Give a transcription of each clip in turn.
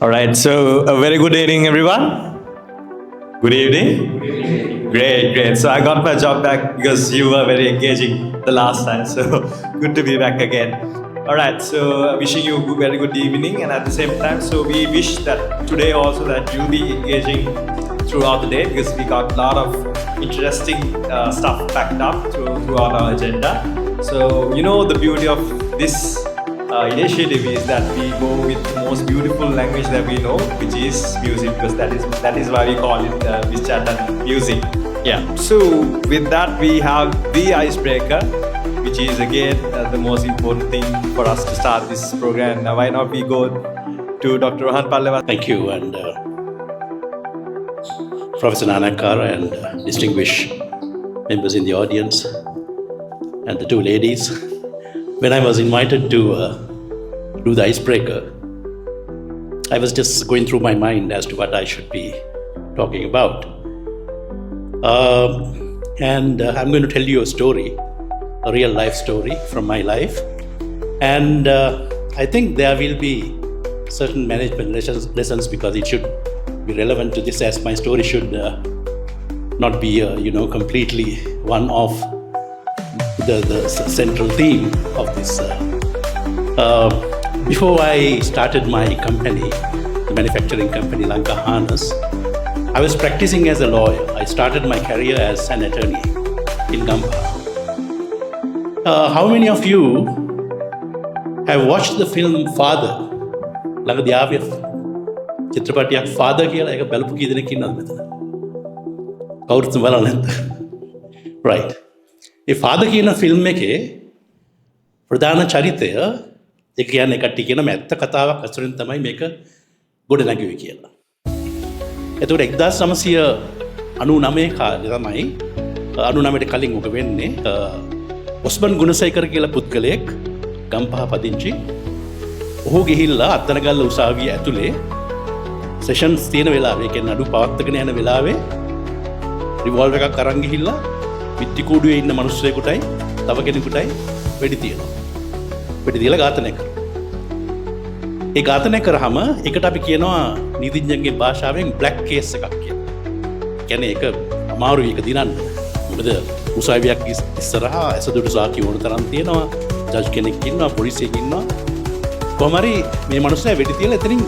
All right, so a very good evening, everyone. Good evening. Great, great. So I got my job back because you were very engaging the last time. So good to be back again. All right, so wishing you a very good evening, and at the same time, so we wish that today also that you'll be engaging throughout the day because we got a lot of interesting stuff packed up throughout our agenda. So you know the beauty of this initiative is that we go with the most beautiful language that we know, which is music, because that is why we call it Vischat and music. Yeah. So with that, we have the icebreaker, which is again the most important thing for us to start this program. Now, why not we go to Dr. Rohan Pallava? Thank you, and Professor Nanakar and distinguished members in the audience, and the two ladies. When I was invited to do the icebreaker, I was just going through my mind as to what I should be talking about. And I'm going to tell you a story, a real life story from my life. And I think there will be certain management lessons because it should be relevant to this, as my story should not be, completely one of the central theme of this. Before I started my company, the manufacturing company Lanka Harness, I was practicing as a lawyer. I started my career as an attorney in Gampa. How many of you have watched the film Father? ළඟදී ආවේ චිත්‍රපටයක් Father කියලා ඒක බලපු කී දෙනෙක් ඉන්නවද මෙතන? කවුරුත් බලලා නැද්ද? Right. ඒ ෆාදර් කියන ෆිල්ම් එකේ ප්‍රධාන චරිතය ඒ කියන්නේ කට්ටිය කියන මැත්ත කතාවක් අසුරින් තමයි මේක ගොඩ නැගුවේ කියලා. එතකොට 1999 කාලේ තමයි 99ට කලින් ඔක වෙන්නේ ඔස්මන් ගුණසේකර කියලා පුද්ගලයෙක් ගම්පහ පදිංචි. ඔහු ගිහිල්ලා අත්තනගල්ල උසාවිය ඇතුලේ සෙෂන්ස් තියෙන වෙලාවේ, ඒ කියන්නේ නඩු පවත්වාගෙන යන වෙලාවේ රිවෝල්වර් එකක් අරන් ගිහිල්ලා පිටිකූඩුවේ ඉන්න මිනිස්සෙකුටයි තව කෙනෙකුටයි වෙඩි තියනවා. වෙඩි තියලා ඝාතනය කරනවා. ඒ ඝාතනය කරාම ඒකට අපි කියනවා නීතිඥයන්ගේ භාෂාවෙන් බ්ලැක් කේස් එකක් කියලා. කියන්නේ ඒක අමාරුයි ඒක දිනන්න. මොකද උසාවියක් ඉස්සරහා ඇසදුරු සාකි වුණ තරම් තියෙනවා. ජජ් කෙනෙක් ඉන්නවා, පොලිසියෙක් ඉන්නවා. කොහොම හරි මේ මිනිස්සයා වෙඩි තියලා එතනින්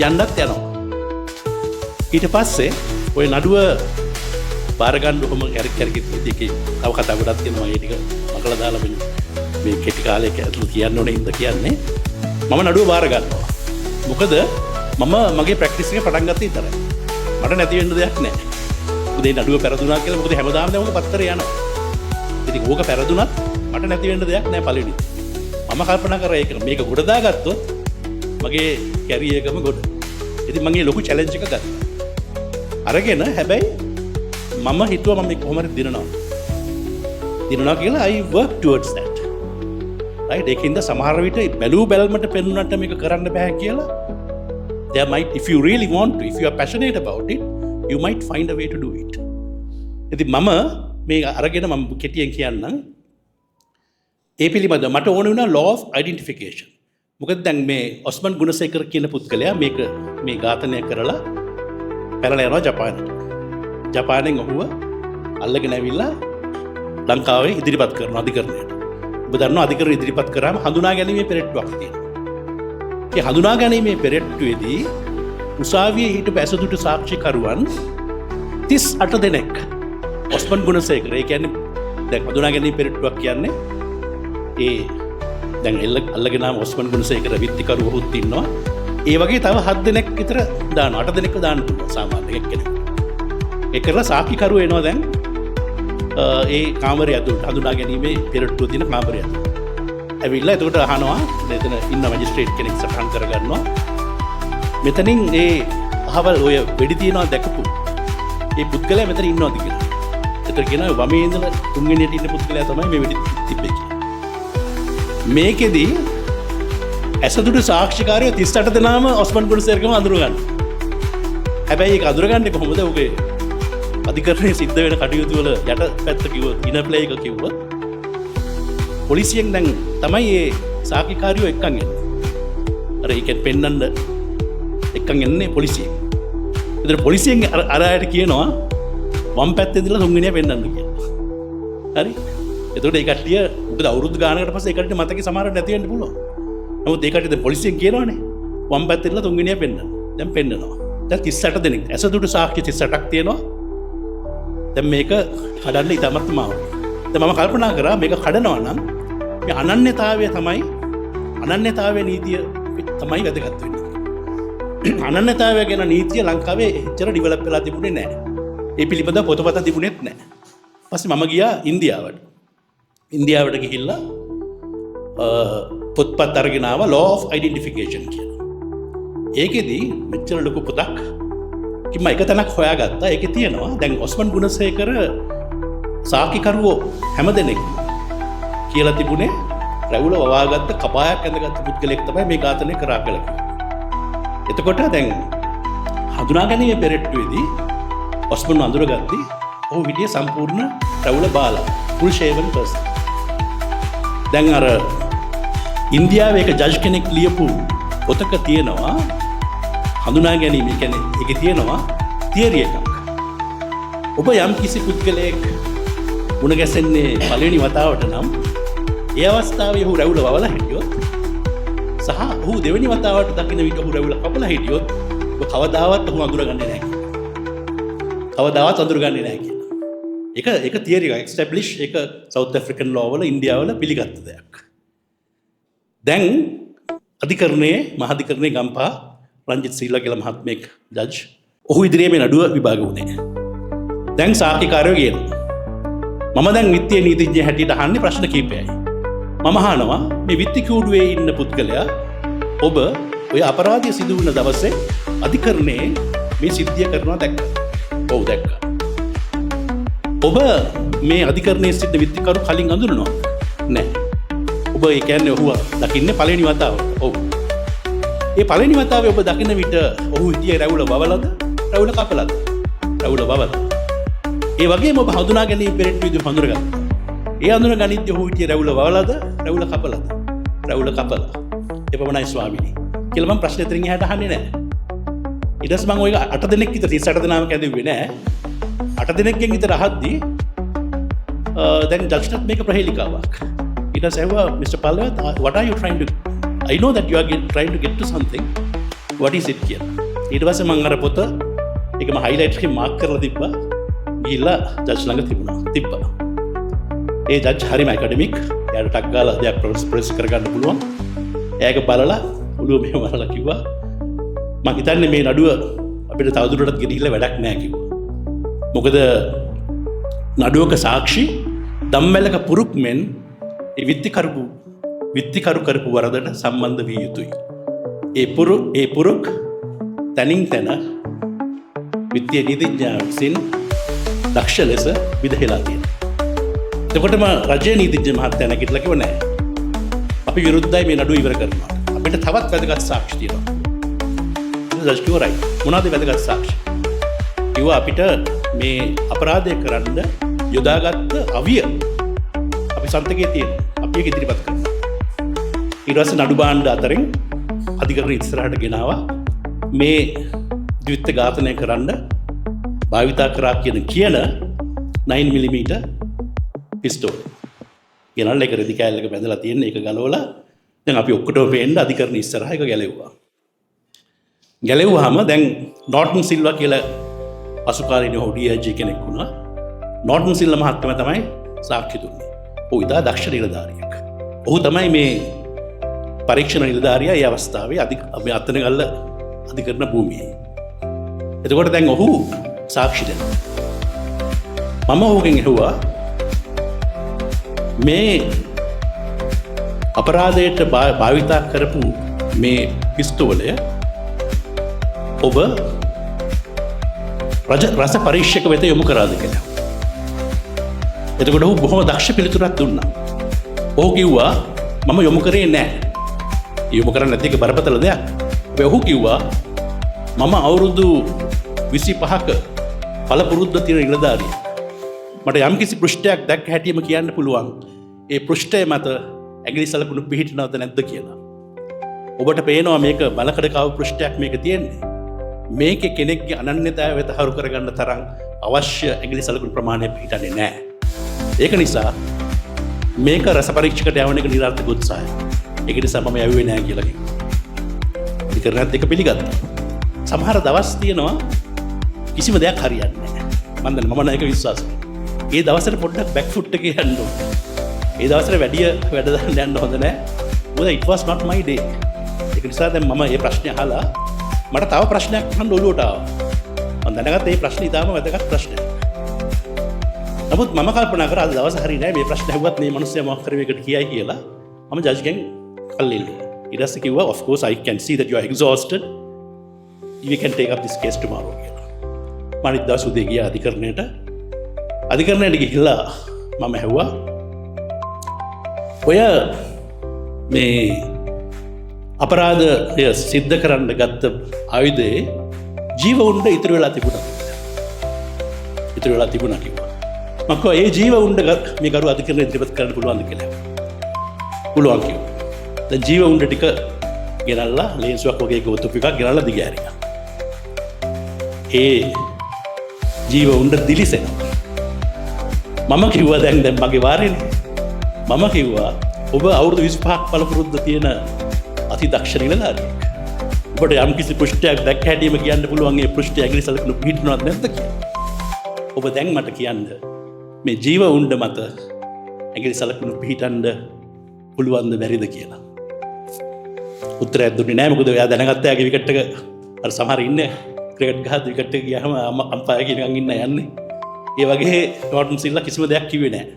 යන්නත් යනවා. ඊට පස්සේ ওই නඩුව බාරගන්න ඔහොම කැරකි දෙකේ තව කතා ගොඩක් තියෙනවා. ඒ ටික මකලා දාලා මේ කෙටි කාලයක ඇතුළත කියන්න ඕනේ ඉඳ කියන්නේ මම නඩුව බාර ගන්නවා. මොකද මම මගේ ප්‍රැක්ටිස් එක පටන් ගත්තේ ඉතරයි. මට නැති වෙන්න දෙයක් නැහැ. මොකද මේ නඩුව පෙරදුනා කියලා මොකද හැමදාම දැන් ඔක පත්තරේ යනවා. ඉතින් ඕක පෙරදුනත් මට නැති වෙන්න දෙයක් නැහැ පළවෙනි. මම කල්පනා කරා ඒක මේක ගොඩ දාගත්තොත් මගේ කැරියර් එකම ගොඩ. ඉතින් මගේ ලොකු චැලෙන්ජ් එකක් ගත්තා. අරගෙන හැබැයි මම හිතුවා මම කොහොම හරි දිනනවා කියලා I work towards that. right ඒකින්ද සමහර විට බැලූ බැලමට පෙන්වන්නට මේක කරන්න බෑ කියලා there might, if you really want to, if you are passionate about it, you might find a way to do it. ඉතින් මම මේ අරගෙන මම කෙටියෙන් කියන්නම්. ඒ පිළිබඳව මට ඕන වුණා law of identification. මොකද දැන් මේ ඔස්මන් ගුණසේකර කියන පුද්ගලයා මේ ඝාතනය කරලා පැනලා යනවා ජපානයට. ජපානයෙන් ඔහුව අල්ලගෙන ඇවිල්ලා ලංකාවේ ඉදිරිපත් කරන අධිකරණයට. ඔබ දන්නවා අධිකරණ ඉදිරිපත් කරාම හඳුනා ගැනීමේ පෙරට්ටුවක් තියෙනවා. ඒ හඳුනා ගැනීමේ පෙරට්ටුවේදී උසාවියේ හිටපු ඇසදුටු සාක්ෂිකරුවන් 38 දෙනෙක් ඔස්මන් ගුණසේකර, ඒ කියන්නේ දැන් හඳුනා ගැනීමේ පෙරට්ටුවක් කියන්නේ ඒ දැන් අල්ලගෙන ආම ඔස්මන් ගුණසේකර විත්තිකරුවොත් ඉන්නවා. ඒ වගේ තව 7 දෙනෙක් විතර දානවා. 8 දෙනෙක්ව දාන්න පුළුවන් සාමාන්‍ය එක්කෙනෙක්. ඒ කරලා සාක්ෂිකරුව එනවා දැන් ඒ කාමරය ඇතුළට, හඳුනා ගැනීමේ පෙරට්ටුව තියෙන කාමරය ඇතුළට. ඇවිල්ලා එතකොට අහනවා, මෙතන ඉන්න මැජිස්ට්‍රේට් කෙනෙක් සටහන් කරගන්නවා. මෙතනින් ඒ අහවල් ඔය වෙඩි තියනවා දැකපු ඒ පුද්ගලයා මෙතන ඉන්නවද කියලා. එතකොට කියනවා වමේ ඉඳලා තුන්වෙනියට ඉන්න පුද්ගලයා තමයි මේ වෙඩි තිබ්බේ කියලා. මේකෙදි ඇසදුටු සාක්ෂිකාරයෝ 38 දෙනාම ඔස්මන් ගුණසේකරම අඳුර ගන්නවා. හැබැයි ඒක අඳුරගන්නේ කොහොමද? ඔගේ අධිකරණයේ සිද්ධ වෙන කටයුතු වල යට පැත්ත කිව්වොත්, ඉන ප්ලේ එක කිව්වොත් පොලිසියෙන් දැන් තමයි මේ සාක්ෂිකාරියෝ එක්කන් එන්නේ. අර ඒකෙත් පෙන්නන්න එක්කන් එන්නේ පොලිසිය. එතන පොලිසියෙන් අර අයට කියනවා වම් පැත්තේ ඉඳලා තුන්වෙනිය පෙන්නන්න කියලා. හරි? එතකොට ඒ කට්ටිය මොකද අවුරුදු ගානකට පස්සේ ඒ කට්ටිය මතකේ සමහරවට නැති වෙන්න පුළුවන්. නමුත් ඒ කට්ටිය දැන් පොලිසියෙන් කියනවානේ වම් පැත්තේ ඉඳලා තුන්වෙනිය පෙන්නන්න. දැන් පෙන්නනවා. දැන් 38 දෙනෙක්. ඇසදුටු සාක්ෂි 38ක් තියෙනවා. දැන් මේක කඩන්න ඉතාමත් මාරුයි. දැන් මම කල්පනා කරා මේක කඩනවා නම් මේ අනන්‍යතාවය නීතිය තමයි වැදගත් වෙන්නේ. අනන්‍යතාවය ගැන නීතිය ලංකාවේ එච්චර ඩිවලොප් වෙලා තිබුණේ නැහැ. ඒ පිළිබඳව පොතපත තිබුණෙත් නැහැ. පස්සේ මම ගියා ඉන්දියාවට. ඉන්දියාවට ගිහිල්ලා පොත්පත් අරගෙන ආවා law of identification කියලා. ඒකෙදි මෙච්චර ලොකු පොතක් කිම එක තැනක් හොයාගත්තා. ඒකේ තියෙනවා දැන් ඔස්මන් ගුණසේකර සාක්කිකරුවෝ හැමදෙනෙක්ම කියලා තිබුණේ රැවුල වවාගත්ත කපායක් ඇඳගත්ත පුද්ගලයෙක් තමයි මේ ඝාතනය කරා කියලා කිව්වා. එතකොට දැන් හඳුනා ගැනීමේ පෙරට්ටුවේදී ඔස්මන් අඳුරගත්තී ඔහු හිටියේ සම්පූර්ණ රැවුල බාලා full shaven person. දැන් අර ඉන්දියාවේ එක ජජ් කෙනෙක් ලියපු පොතක තියෙනවා හඳුනා ගැනීම. ඒ කියන්නේ ඒකේ තියෙනවා තියරි එකක්. ඔබ යම් කිසි පුද්ගලයෙක් මුණ ගැසෙන්නේ පළවෙනි වතාවට නම් ඒ අවස්ථාවේ ඔහු රැවුල වවලා හිටියොත් සහ ඔහු දෙවෙනි වතාවට දකින්න විට ඔහු රැවුල කපලා හිටියොත් ඔබ කවදාවත් ඔහු අඳුරගන්නේ නැහැ කියලා. කවදාවත් අඳුරගන්නේ නැහැ කියලා. ඒක තියරි එකක් එස්ටැබ්ලිෂ් ඒක සවුත් ඇෆ්‍රිකන් ලෝ වල ඉන්දියාවල පිළිගත්ත දෙයක්. දැන් අධිකරණයේ මහාධිකරණයේ ගම්පහ රංජිත් සීලා කියලා මහත්මයෙක් ජජ් ඔහු ඉදිරියේ මේ නඩුව විභාග වුණේ. දැන් සාක්ෂිකාරයෝ කියනවා මම දැන් විත්තිය නීතිඥ හැටියට අහන්නේ ප්‍රශ්න කිහිපයයි. මම අහනවා මේ විත්ති කූඩුවේ ඉන්න පුද්ගලයා ඔබ ඔය අපරාධය සිදු වුණ දවසේ අධිකරණයේ මේ සිද්ධිය කරනවා දැක්කා. ඔව් දැක්කා. ඔබ මේ අධිකරණයේ සිට විත්තිකරු කලින් අඳුරනවා? නැහැ. ඔබ ඒ කියන්නේ ඔහු දකින්නේ පළවෙනි වතාවට. ඔව්. ඒ පළවෙනි වතාවේ ඔබ දකින්න විට ඔහු හිටියේ රැවුල වවලද? රැවුල කපලද? රැවුල වවල. ඒ වගේම ඔබ හඳුනා ගැනීම පෙරට්ටුවේදී හඳුනගත්තා. ඒ හඳුන ගනිද්දී ඔහු හිටියේ රැවුල වවලද? රැවුල කපලද? රැවුල කපලා. එපමණයි ස්වාමීනි. කියලා මම ප්‍රශ්න දෙකකින් එහාට අහන්නේ නැහැ. ඊට පස්සේ මම ඔය 8 දෙනෙක් විතර 38 දෙනාම කැඳෙව්වේ නැහැ. 8 දෙනෙක්ගෙන් විතර අහද්දී දැන් ජජ්ටත් මේක ප්‍රහේලිකාවක්. ඊට පස්සේ ඇහුවා Mr. Pallavath, what are you trying to I know that you are trying to get to something. What is it කියලා. ඊට පස්සේ මම අර පොත ඒකම highlight එකේ mark කරලා තිබ්බා. ගිහිල්ලා ජජ් ළඟ තිබ්බා. ඒ ජජ් හරිම ඇකඩමික්. එයාට ටක් ගාලා දෙයක් ප්‍රොසෙස් කරගන්න පුළුවන්. එයාක බලලා ඔළුව මෙහෙම වරලා කිව්වා මම හිතන්නේ මේ නඩුව අපිට තවදුරටත් ගෙනිහිල්ලා වැඩක් නැහැ කිව්වා. මොකද නඩුවක සාක්ෂි ධම්මැලක පුරුක් මෙන් ඒ විත්තිකරු කරපු වරදට සම්බන්ධ විය යුතුයි. ඒ පුරුක් තනින් තැන විත්තිය නීතිඥයා විසින් දක්ෂ ලෙස විදහෙලා තියෙනවා. එතකොටම රජයේ නීතිඥ මහත්තයා නැගිටලා කිව්වා නෑ. අපි විරුද්ධයි මේ නඩුව ඉවර කරනවා. අපිට තවත් වැදගත් සාක්ෂි තියෙනවා. ජජ් කිව්වා රයිට්. මොනවද වැදගත් සාක්ෂි? කිව්වා අපිට මේ අපරාධය කරන්න යොදාගත්ත අවිය අපි සන්තකයේ තියෙනවා. අපි ඒක ඉදිරිපත් කරනවා. ඊට පස්සේ නඩු භාණ්ඩ අතරින් අධිකරණ ඉස්සරහට ගෙනාවා මේ ද්විත්ව ඝාතනය කරන්න භාවිතා කරා කියන 9mm පිස්තෝල්. ගෙනල්ලා ඒක රෙදි කෑල්ලක බැඳලා තියෙන එක ගලවලා දැන් අපි ඔක්කොටම පේන්න අධිකරණ ඉස්සරහා එක ගැලෙව්වා. ගැලෙව්වහම දැන් නෝටන් සිල්වා කියලා අසුකාලීන DIG කෙනෙක් වුණා. නෝටන් සිල්වා මහත්මයා තමයි සාක්ෂි දුන්නේ. ඔහු ඉතා දක්ෂ නිලධාරියෙක්. ඔහු තමයි මේ පරීක්ෂණ නිලධාරියා ඒ අවස්ථාවේ මේ අත්තනගල්ල අධිකරණ භූමියේ. එතකොට දැන් ඔහු සාක්ෂි දෙනවා. මම ඔහුගෙන් ඇහුවා මේ අපරාධයට භාවිතා කරපු මේ පිස්තෝලය ඔබ රස පරීක්ෂක වෙත යොමු කරාද කියලා. එතකොට ඔහු බොහොම දක්ෂ පිළිතුරක් දුන්නා. ඔහු කිව්වා මම යොමු කරේ නැහැ. යොමු කරන්නේ නැති එක බරපතල දෙයක්. ඔහු කිව්වා මම අවුරුදු 25ක පළපුරුද්ද තියෙන නිලධාරියෙක්. මට යම් කිසි පෘෂ්ඨයක් දැක්ක හැටිම කියන්න පුළුවන් ඒ පෘෂ්ඨය මත ඇඟිලි සලකුණු පිහිටනවද නැද්ද කියලා. ඔබට පේනවා මේක බලකඩ කව පෘෂ්ඨයක් මේක තියෙන්නේ. මේක කෙනෙක්ගේ අනන්‍යතාවය වෙත හරු කරගන්න තරම් අවශ්‍ය ඇඟිලි සලකුණු ප්‍රමාණය පිටින්නේ නැහැ. ඒක නිසා මේක රස පරීක්ෂකට යවන එක නිරර්ථක උත්සාහයක්. ඒක නිසා මම යවුවේ නැහැ කියලා කිව්වා. අධිකරණයත් ඒක පිළිගත්තා. සමහර දවස් තියෙනවා කිසිම දෙයක් හරියන්නේ නැහැ. මම දන්නේ මම නේක විශ්වාස කරනවා. ඒ දවසට පොඩ්ඩක් බෑක් ෆුට් එකේ යන්න ඕනේ. ඒ දවසට වැඩි වැඩ දාන්න යන්න හොඳ නැහැ. මොකද it was not my day. ඒක නිසා දැන් මම මේ ප්‍රශ්නේ අහලා මට තව ප්‍රශ්නයක් අහන්න ඔළුවට ආවා. මම දැනගත්තා මේ ප්‍රශ්නේ ඉතාම වැදගත් ප්‍රශ්නයක්. නමුත් මම කල්පනා කරා අද දවස් හරිය නෑ මේ ප්‍රශ්න ඇහුවත් මේ මිනිස්සයා මොකක් කරේ මේකට කියයි කියලා. මම ජජ් ගෙන් කල්ලිල්ලේ. ඊට පස්සේ කිව්වා of course I can see that you are exhausted. We can take up this case tomorrow කියලා. මම අනිත් දවස් උදේ ගියා අධිකරණයට. අධිකරණයට ගිහිල්ලා මම ඇහුවා ඔය මේ අපරාධය සිද්ධ කරන්න ගත්ත ආයුධයේ ජීව උණ්ඩ ඉතුරු වෙලා තිබුණා. ඉතුරු වෙලා තිබුණා කිව්වා. මම කිව්වා ඒ ජීව උණ්ඩ මේ කරු අධිකරණය ඉදිරිපත් කරන්න පුළුවන්ද කියලා. පුළුවන් කිව්වා. දැන් ජීව උණ්ඩ ටික ගෙනල්ලා ලේන්සුවක් වගේ ගොතුප් එකක් ගෙනල්ලා දිගෑරියා. ඒ ජීව උණ්ඩ දිලිසෙනවා. මම කිව්වා දැන් මගේ වාරේනේ. මම කිව්වා ඔබ අවුරුදු 25ක් පළපුරුද්ද තියෙන අති දක්ෂ නිලධාරියෙක්. ඔබට යම් කිසි පෘෂ්ඨයක් දැක්ක හැටිම කියන්න පුළුවන් ඒ පෘෂ්ඨය ඇඟිලි සලකුණු පිහිටනවද නැද්ද කියලා. ඔබ දැන් මට කියන්න මේ ජීව උණ්ඩ මත ඇඟිලි සලකුණු පිහිටන්න පුළුවන්ද බැරිද කියලා. උත්තරයක් දුන්නේ නැහැ. මොකද එයා දැනගත්තා යාගේ විකට් එක අර සමහර ඉන්නේ ක්‍රිකට් ගහද්දි විකට් එක ගියාම අම්පයර් කෙනෙක්ගෙන් ඉන්න යන්නේ. ඒ වගේ නෝටන් සිල්ලා කිසිම දෙයක් කිව්වේ නැහැ.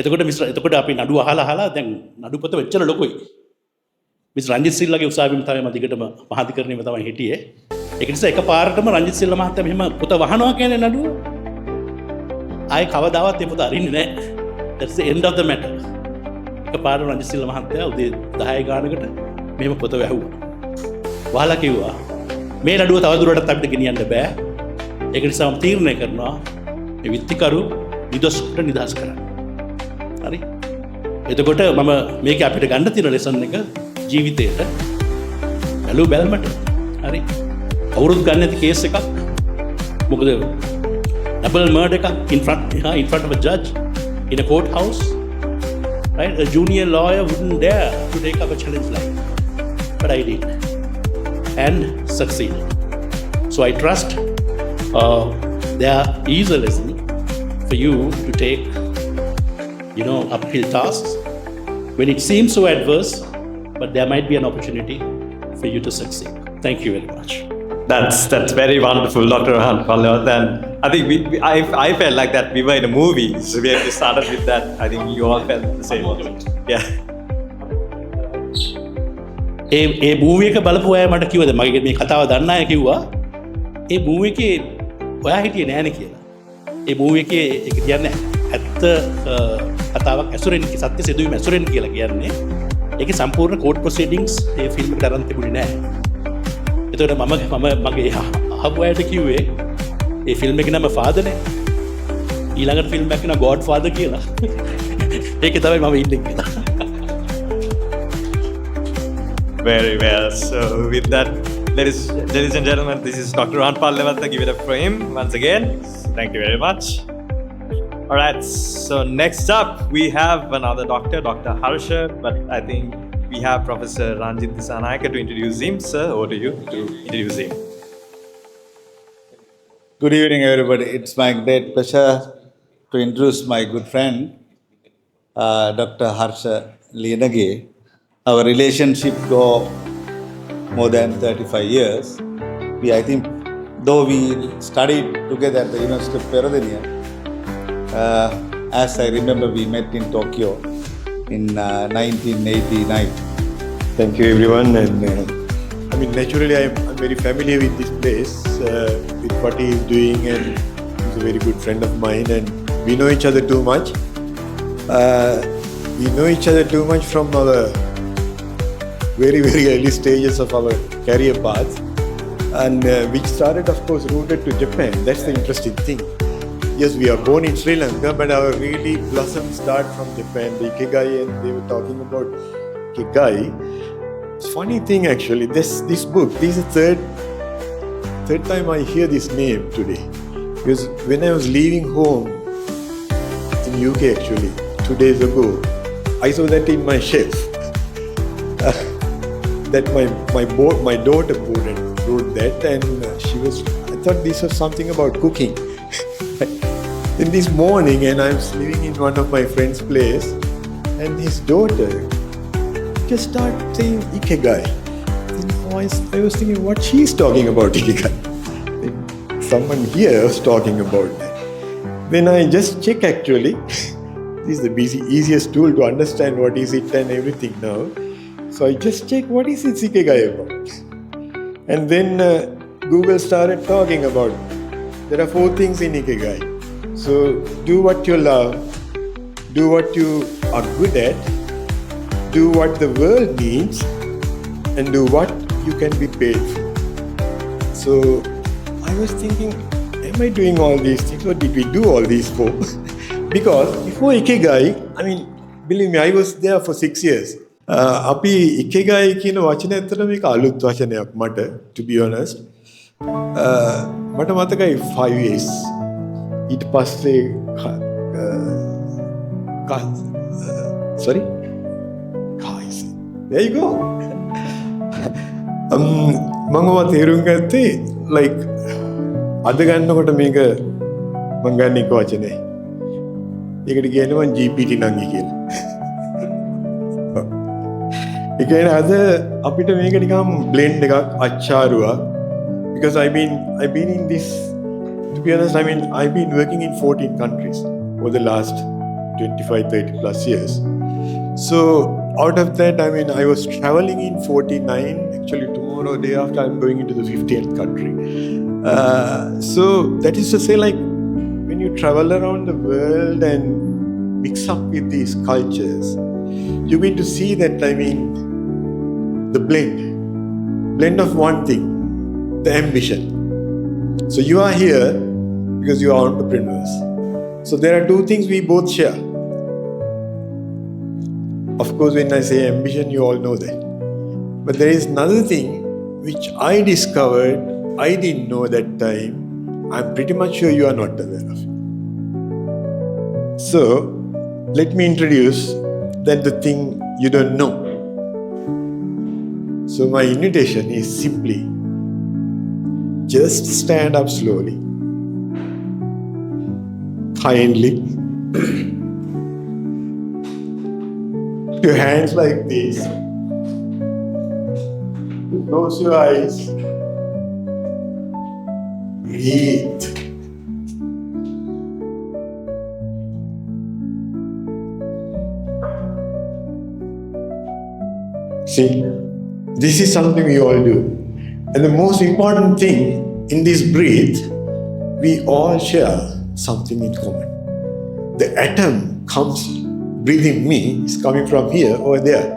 එතකොට අපි නඩුව අහලා දැන් නඩු පොත වෙච්චර ලොකුයි. මිස් රංජිත් සිල්ලාගේ උසාවියම තමයි මම දිගටම මහාධිකරණයම තමයි හිටියේ. ඒක නිසා එකපාරටම රංජිත් සිල්ලා මහත්තයා මෙහෙම පොත වහනවා කියන්නේ නඩුව. ආයේ කවදාවත් ඒ පොත අරින්නේ නැහැ. That's the end of the matter. එකපාරටම රංජිත් සිල්ලා මහත්තයා උදේ 10 ගානකට මෙහෙම පොත වැහුවා. වහලා කිව්වා මේ නඩුව තවදුරටත් අපිට ගෙනියන්න බෑ. ඒක නිසා මම තීරණය කරනවා මේ විත්තිකරු නිදොස්ට නිදහස් කරන්න. හරි. එතකොට මම මේක අපිට ගන්න තියෙන ලෙසන් එක ජීවිතේට බැලු බැලමට හරි අවුරුදු ගන්න ඇති කේස් එකක්. මොකද double murder එකක් in front of a judge in a courthouse, right? A junior lawyer wouldn't dare to take up a challenge like that, but I did and succeeded. So I trust there is a lesson for you to take, uphill tasks when it seems so adverse, but there might be an opportunity for you to succeed. Thank you very much. That's very wonderful, Dr. Rohan Pallewat. And I think I felt like that we were in a movie. So we started with that. I think you all felt the same. Yeah. A movie එක බලපු අය මට කිව්වද මගේ මේ කතාව දන්න අය කිව්වා ඒ මූවී එකේ ඔයා හිටියේ නෑනේ කියලා. ඒ මූවී එකේ ඒක කියන්නේ ඇත්ත කතාවක් ඇසුරෙන් සත්‍ය සිදුවීම ඇසුරෙන් කියලා කියන්නේ. ඒකේ සම්පූර්ණ කෝඩ් ප්‍රොසීඩින්ග්ස් ඒ ෆිල්ම් එකට අරන් තිබුණේ නෑ. එතකොට මම මගේ අහපු අයට කිව්වේ ඒ ෆිල්ම් එකේ නම ෆාදර්නේ. ඊළඟට ෆිල්ම් එකේ නම ගෝඩ් ෆාදර් කියලා. ඒකේ තමයි මම ඉන්නේ කියලා. Very well. So with that, ladies and gentlemen, this is Dr. Rohan Pallewat. Give it up for him once again. Thank you very much. All right. So next up, we have another doctor, Dr. Harsha. But I think we have Professor Ranjit Disanayake to introduce him. Sir, over to you to introduce him. Good evening, everybody. It's my great pleasure to introduce my good friend, Dr. Harsha Liyanage. Our relationship go more than 35 years. I think, though we studied together at the University of Peradeniya, as I remember, we met in Tokyo in 1989. Thank you, everyone. And naturally, I'm very familiar with this place, with what he is doing, and he's a very good friend of mine. And we know each other too much. We know each other too much from our very, very early stages of our career paths, and which started, of course, rooted to Japan. That's the interesting thing. Yes, we are born in Sri Lanka, but our really blossom start from Japan. The Ikigai, and they were talking about Ikigai. It's funny thing actually. This book. This is third time I hear this name today. Because when I was leaving home in UK actually 2 days ago, I saw that in my shelf. That my daughter wrote that, and I thought this was something about cooking. In this morning, and I was living in one of my friend's place, and his daughter just started saying Ikigai. And I was thinking, what she's talking about Ikigai? Someone here was talking about that. Then I just check actually. This is the easiest tool to understand what is it and everything now. So I just check what is it Ikigai about. And then Google started talking about there are 4 things in Ikigai. So do what you love, do what you are good at, do what the world needs, and do what you can be paid for. So I was thinking, am I doing all these things or did we do all these 4? Because before Ikigai, I mean, believe me, I was there for 6 years. අපි ඉකෙගයි කියන වචනේ ඇත්තට මේක අලුත් වචනයක් මට, to be honest. මට මතකයි 5 years. ඊට පස්සේ sorry? Guys. There you go. මම තේරුම් ගත්තේ like අද ගන්නකොට මේක මම ගන්න එක වචනේ. ඒකට කියන්නේ මම GPT නංගි කියලා. ඒ කියන්නේ අද අපිට මේක නිකම් blend එකක් අච්චාරුවක්. Because I've been in this, to be honest, I've been working in 14 countries over the last 25-30 plus years. So out of that, I was traveling in 49. Actually, tomorrow, day after, I'm going into the 50th country. So that is to say, like, when you travel around the world and mix up with these cultures, you're going to see that, the blend of one thing, the ambition. So you are here because you are entrepreneurs. So there are 2 things we both share. Of course, when I say ambition, you all know that. But there is another thing which I discovered, I didn't know that time. I'm pretty much sure you are not aware of it. So, let me introduce that the thing you don't know. So my invitation is simply, just stand up slowly, kindly, your hands like this, close your eyes, breathe. See, this is something we all do. And the most important thing in this breath, we all share something in common. The atom comes, breathing me, is coming from here or there.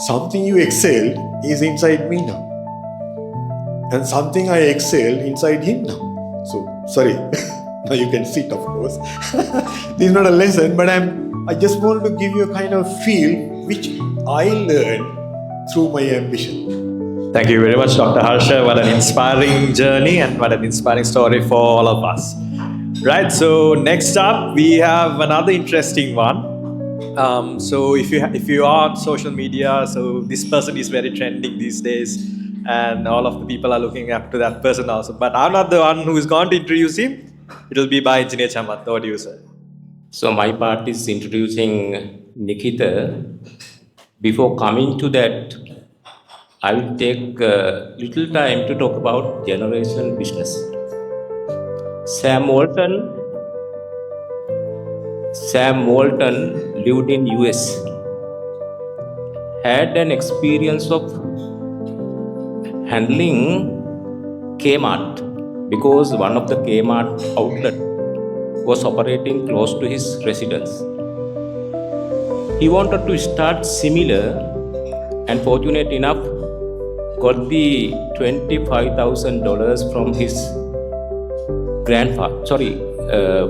Something you exhaled is inside me now. And something I exhaled inside him now. So, sorry, now you can sit, of course. This is not a lesson, but I just want to give you a kind of feel which I learned through my ambition. Thank you very much, Dr. Harsha. What an inspiring journey and what an inspiring story for all of us. Right, so next up, we have another interesting one. So if you are on social media, so this person is very trending these days, and all of the people are looking up to that person also. But I'm not the one who is going to introduce him. It will be by Engineer Chamath. What do you say? So my part is introducing Nikita. Before coming to that, I will take a little time to talk about generation business. Sam Walton lived in US, had an experience of handling Kmart because one of the Kmart outlet was operating close to his residence. He wanted to start similar and fortunate enough got the $25,000 from his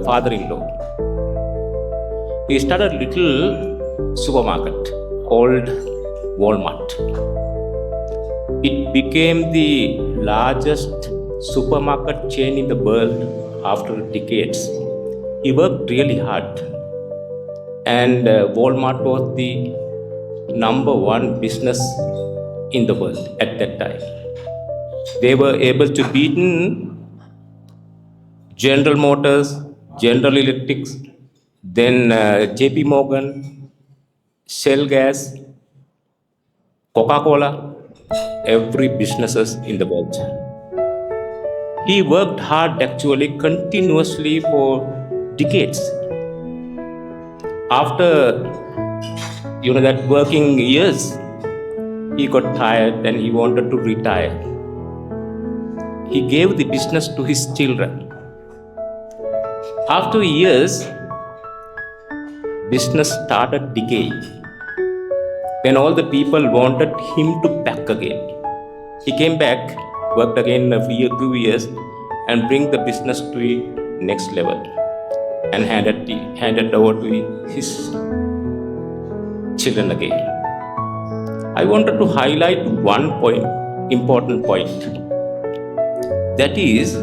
father-in-law. He started a little supermarket called Walmart. It became the largest supermarket chain in the world after decades. He worked really hard, and Walmart was the number one business in the world at that time. They were able to beat General Motors, General Electric, then JP Morgan, Shell Gas, Coca-Cola, every businesses in the world. He worked hard actually continuously for decades. After that working years, he got tired and he wanted to retire. He gave the business to his children. After years, business started decaying. Then all the people wanted him to back again. He came back, worked again a few years, and bring the business to the next level, and handed over to his children again. I wanted to highlight one important point. That is,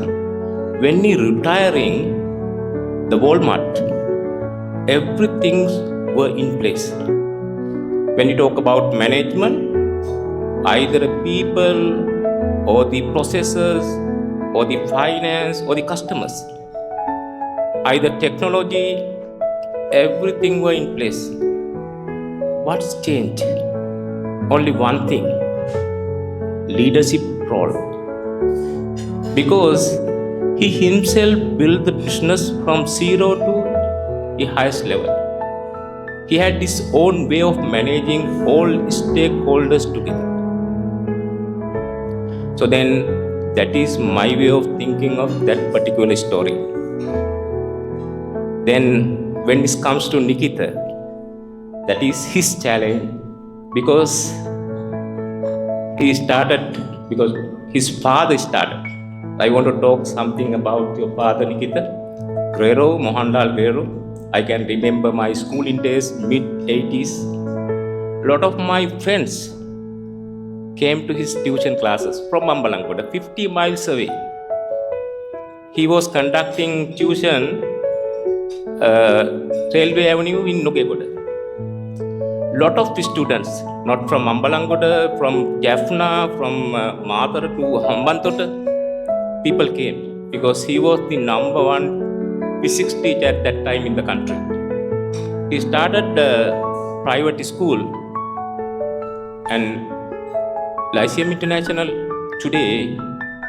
when he retiring, the Walmart, everything were in place. When you talk about management, either the people or the processors or the finance or the customers, either technology, everything were in place. What's changed? Only one thing: leadership role. Because he himself built the business from zero to the highest level. He had his own way of managing all stakeholders together. So then, that is my way of thinking of that particular story. Then, when it comes to Nikita, that is his challenge, because his father started. I want to talk something about your father, Nikita. Guerrero, Mohanlal Guerrero. I can remember my schooling days, mid-80s. A lot of my friends came to his tuition classes from Ambalangoda, 50 miles away. He was conducting tuition Railway Avenue in Nugegoda. Lot of the students, not from Ambalangoda, from Jaffna, from Madhara to Hambantota, people came because he was the number one physics teacher at that time in the country. He started a private school, and Lyceum International today,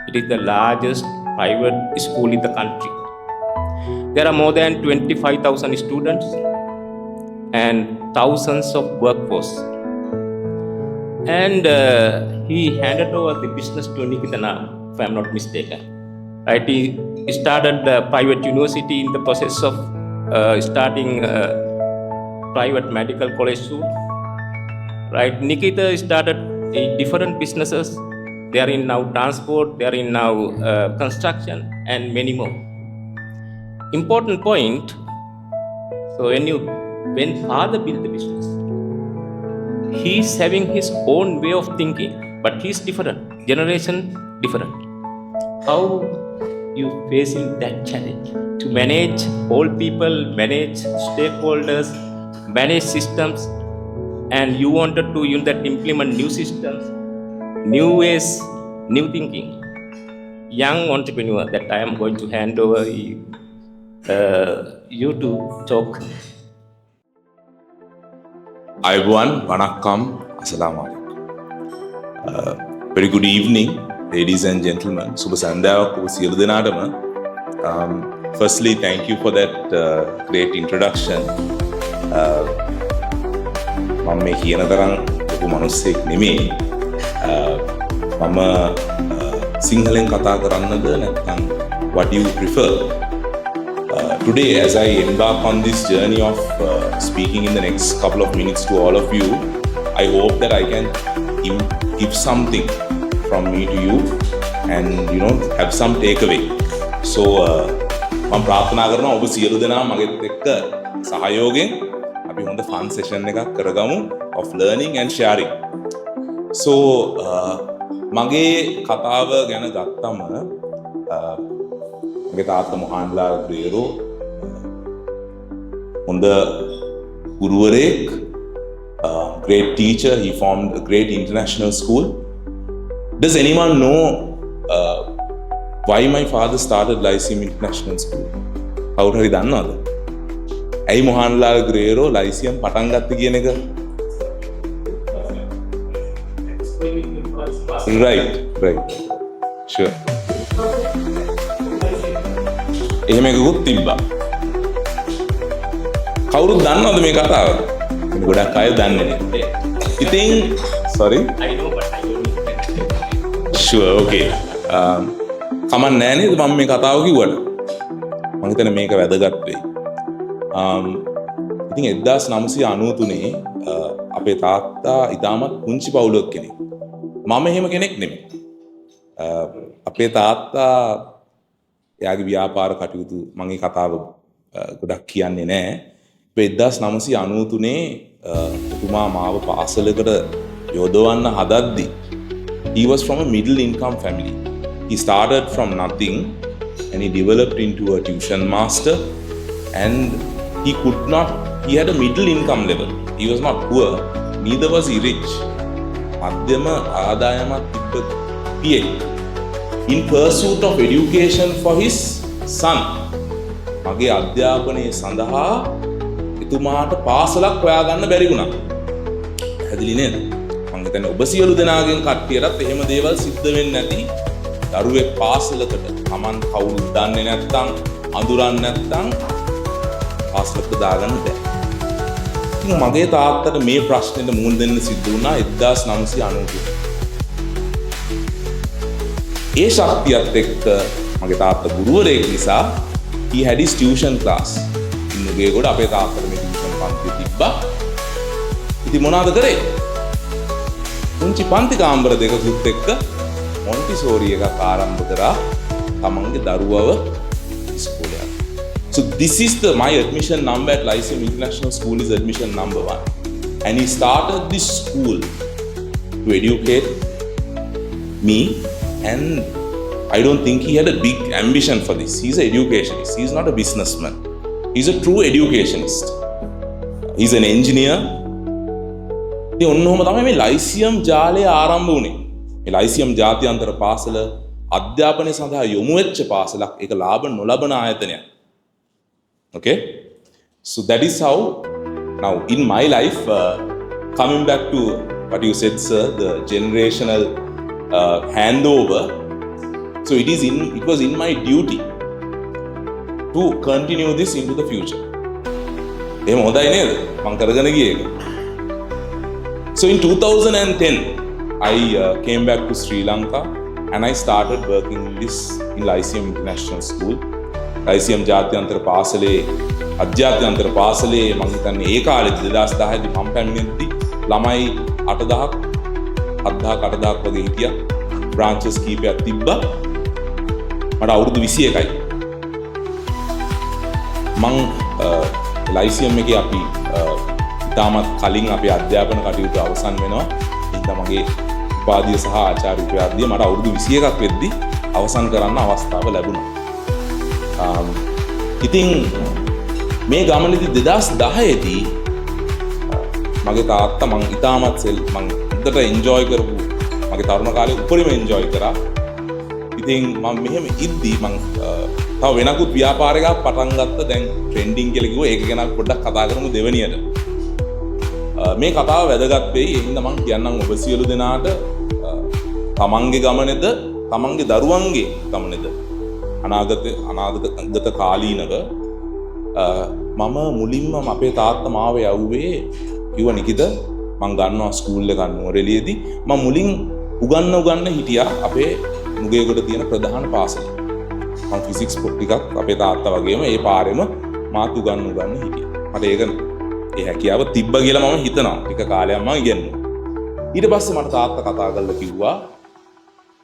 it is the largest private school in the country. There are more than 25,000 students and thousands of workforce. And he handed over the business to Nikita now, if I'm not mistaken. Right? He started the private university in the process of starting private medical college soon. Right? Nikita started different businesses. They are in now transport, they are in now construction, and many more. Important point. So when father built the business, he's having his own way of thinking, but he's different, generation different. How you facing that challenge to manage all people, manage stakeholders, manage systems, and you wanted to implement new systems, new ways, new thinking. Young entrepreneur that I am going to hand over you to talk. Everyone, Vanakkam, Assalamu alaikum. Very good evening, ladies and gentlemen. Subha Sandhayak oba siyalu denatama. Firstly, thank you for that great introduction. මම මේ කියන තරම් ලොකු මිනිස්සෙක් නෙමෙයි. මම සිංහලෙන් කතා කරන්නද නැත්නම් what do you prefer? Today, as I embark on this journey of speaking in the next couple of minutes to all of you, I hope that I can give something from me to you and have some takeaway. So, මම ප්‍රාර්ථනා කරනවා ඔබ සියලු දෙනා මගෙත් එක්ක සහයෝගයෙන් අපි හොඳ fun session එකක් කරගමු of learning and sharing. So, මගේ කතාව ගැන ගත්තම මගේ තාත්තා මොහන්ලාල් ග්‍රේරෝ හොඳ ගුරුවරයෙක්, great teacher. He formed a great international school. Does anyone know why my father started Lyceum International School? කවුරු හරි දන්නවද? ඇයි මොහන්ලාල් ග්‍රේරෝ ලයිසියම් පටන් ගත්තේ කියන එක? Right. Sure. එහෙම එකකුත් තිබ්බා. කවුරුත් දන්නවද මේ කතාව? ගොඩක් අය දන්නේ නැහැ. ඉතින් sorry. I know but I don't. Sure, okay. කමක් නැහැ නේද මම මේ කතාව කිව්වට? මම හිතන්නේ මේක වැදගත් වෙයි. ඉතින් 1993 අපේ තාත්තා ඉතාමත් පුංචි පවුලක කෙනෙක්. මම එහෙම කෙනෙක් නෙමෙයි. අපේ තාත්තා එයාගේ ව්‍යාපාර කටයුතු මම මේ කතාව ගොඩක් කියන්නේ නැහැ. 1993 එතුමා මාව පාසලකට යොදවන්න හදද්දී he was from a middle income family. He started from nothing and he developed into a tuition master, and he had a middle income level. He was not poor, neither was he rich. Madhyama ආදායමක් තිබ්බ පියෙක්. In pursuit of education for his son. මගේ අධ්‍යාපනය සඳහා එතුමාට පාසලක් හොයාගන්න බැරි වුණා. හැදිලි නේද? මම හිතන්නේ ඔබ සියලු දෙනාගෙන් කට්ටියටත් එහෙම දේවල් සිද්ධ වෙන්නේ නැති දරුවෙක් පාසලකට Taman කවුරුත් දන්නේ නැත්නම් අඳුරන්නේ නැත්නම් පාසලකට දාගන්න බැහැ. ඉතින් මගේ තාත්තට මේ ප්‍රශ්නෙට මුහුණ දෙන්න සිද්ධ වුණා 1993. ඒ ශක්තියත් එක්ක මගේ තාත්තා ගුරුවරයෙක් නිසා he had his tuition class. ඉන්නේ කොට අපේ තාත්තට මේ ටියුෂන් පන්ති තිබ්බා. ඉතින් මොනවද කරේ? පුංචි පන්ති කාමර දෙකකුත් එක්ක මොන්ටිසෝරි එකක් ආරම්භ කරා තමන්ගේ දරුවව ඉස්කෝලේ යන්න. So this is my admission number at Lyceum International School is admission number 1. And he started this school to educate me, and I don't think he had a big ambition for this. He's an educationist. He's not a businessman. He's a true educationist. He's an engineer. ඉතින් ඔන්නෝම තමයි මේ ලයිසියම් ජාලය ආරම්භ වුණේ. මේ ලයිසියම් ජාත්‍යන්තර පාසල අධ්‍යාපනය සඳහා යොමු වෙච්ච පාසලක්. ඒක ලාභ නොලබන ආයතනයක්. Okay? So that is how now in my life, coming back to what you said, sir, the generational handover. So it was in my duty to continue this into the future. එහෙම හොඳයි නේද? මම කරගෙන ගියේ ඒක. So in 2010, I came back to Sri Lanka and I started working in Lyceum International School. Lyceum ජාත්‍යන්තර පාසලේ අධ්‍යාත්‍යන්තර පාසලේ මම හිතන්නේ ඒ කාලෙදි 2010 දී මම පැමිණෙද්දි ළමයි 8,000ක් වගේ හිටියා. බ්‍රාන්චස් කීපයක් තිබ්බා. මට අවුරුදු 21යි. මං ලයිසියම් එකේ අපි ඉතාමත් කලින් අපේ අධ්‍යාපන කටයුතු අවසන් වෙනවා. ඉතින් මගේ උපාධිය සහ ආචාර්ය උපාධිය මට අවුරුදු 21ක් වෙද්දී අවසන් කරන්න අවස්ථාව ලැබුණා. ඉතින් මේ ගමනේදී 2010 දී මගේ තාත්තා මං ඉතාමත් මං හොඳට එන්ජොයි කරපු මගේ තරුණ කාලේ උපරිම එන්ජොයි කරා. ඉතින් මම මෙහෙම ඉද්දී මං තව වෙනකුත් ව්‍යාපාරයක් පටන් ගත්තා. දැන් ට්‍රෙන්ඩින් කියලා කිව්වා. ඒක ගැන පොඩ්ඩක් කතා කරමු දෙවෙනියට. මේ කතාව වැදගත් වෙයි. ඒ හින්දා මං කියන්නම් ඔබ සියලු දෙනාට තමන්ගේ ගමනේද තමන්ගේ දරුවන්ගේ ගමනේද අනාගත කාලීනව මම මුලින්ම අපේ තාත්තා මාව යවුවේ කිව්වා නිකිත මං ගන්නවා ස්කූල් එක නුවරඑළියේදී මම මුලින් උගන්න හිටියා අපේ නුගේගොඩ තියෙන ප්‍රධාන පාසලේ. මම ෆිසික්ස් ටිකක් අපේ තාත්තා වගේම ඒ පාරෙම මාත් උගන්න හිටියා. මට ඒක ඒ හැකියාව තිබ්බ කියලා මම හිතනවා. ටික කාලයක් මම ඉගෙනුවා. ඊට පස්සේ මට තාත්තා කතා කරලා කිව්වා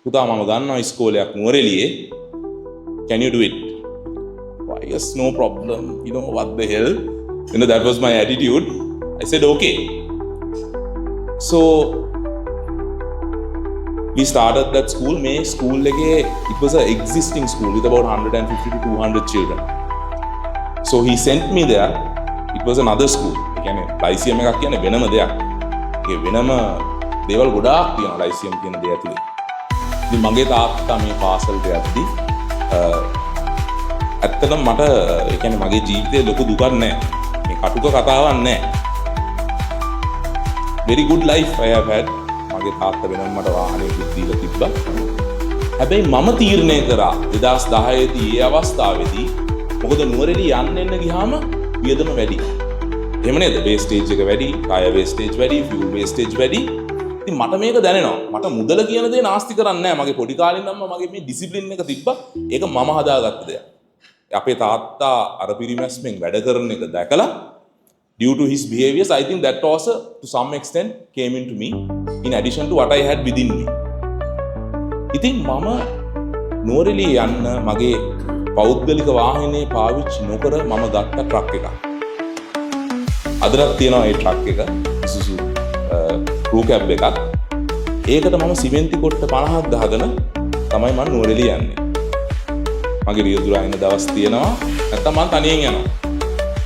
පුතා මම ගන්නවා ඉස්කෝලයක් නුවරඑළියේ. Can you do it? Why, yes, no problem. You know, what the hell? You know, that was my attitude. I said, okay. So, we started that school. May school it was an existing school with about 150 to 200 children. So he sent me there. It was another school. කියන්නේ ලයිසියම් එකක් කියන්නේ වෙනම දෙයක්. ඒ වෙනම දේවල් ගොඩාක් තියෙනවා ලයිසියම් කියන දේ ඇතුලේ. ඉතින් මගේ තාත්තා මේ පාසලට යද්දී ඇත්තටම මට ඒ කියන්නේ මගේ ජීවිතේ ලොකු දුකක් නැහැ. මේ කටුක කතාවක් නැහැ. Very good life I have had. මගේ තාත්තා වෙනම මට වාහනයක් දීලා තිබ්බා. හැබැයි මම තීරණය කරා 2010 දී ඒ අවස්ථාවේදී මොකද නුවරඑළිය යන්න එන්න ගියාම වියදම වැඩි. එහෙම නේද? වේස්ටේජ් එක වැඩි, කාය වේස්ටේජ් වැඩි, ෆියුල් වේස්ටේජ් වැඩි. ඉතින් මට මේක දැනෙනවා. මට මුදල කියන දේ නාස්ති කරන්නේ නැහැ. මගේ පොඩි කාලේ ඉඳන්ම මගේ මේ ඩිසිප්ලින් එක තිබ්බා. ඒක මම හදාගත්ත දෙයක්. අපේ තාත්තා අර පිරිමැස්මෙන් වැඩ කරන එක දැකලා due to his behaviors, I think that also to some extent came into me in addition to what I had within me. ඉතින් මම නුවරඑළිය යන්න මගේ පෞද්ගලික වාහනේ පාවිච්චි නොකර මම ගත්ත ට්‍රක් එකක්. අදටත් තියෙනවා ඒ ට්‍රක් එක Isuzu crew cab එකක්. ඒකට මම සිමෙන්ති කොට්ට 50ක් ගහගෙන තමයි මම නුවරඑළිය යන්නේ. මගේ රියදුරා ඉන්න දවස් තියෙනවා. නැත්තම් මම තනියෙන් යනවා.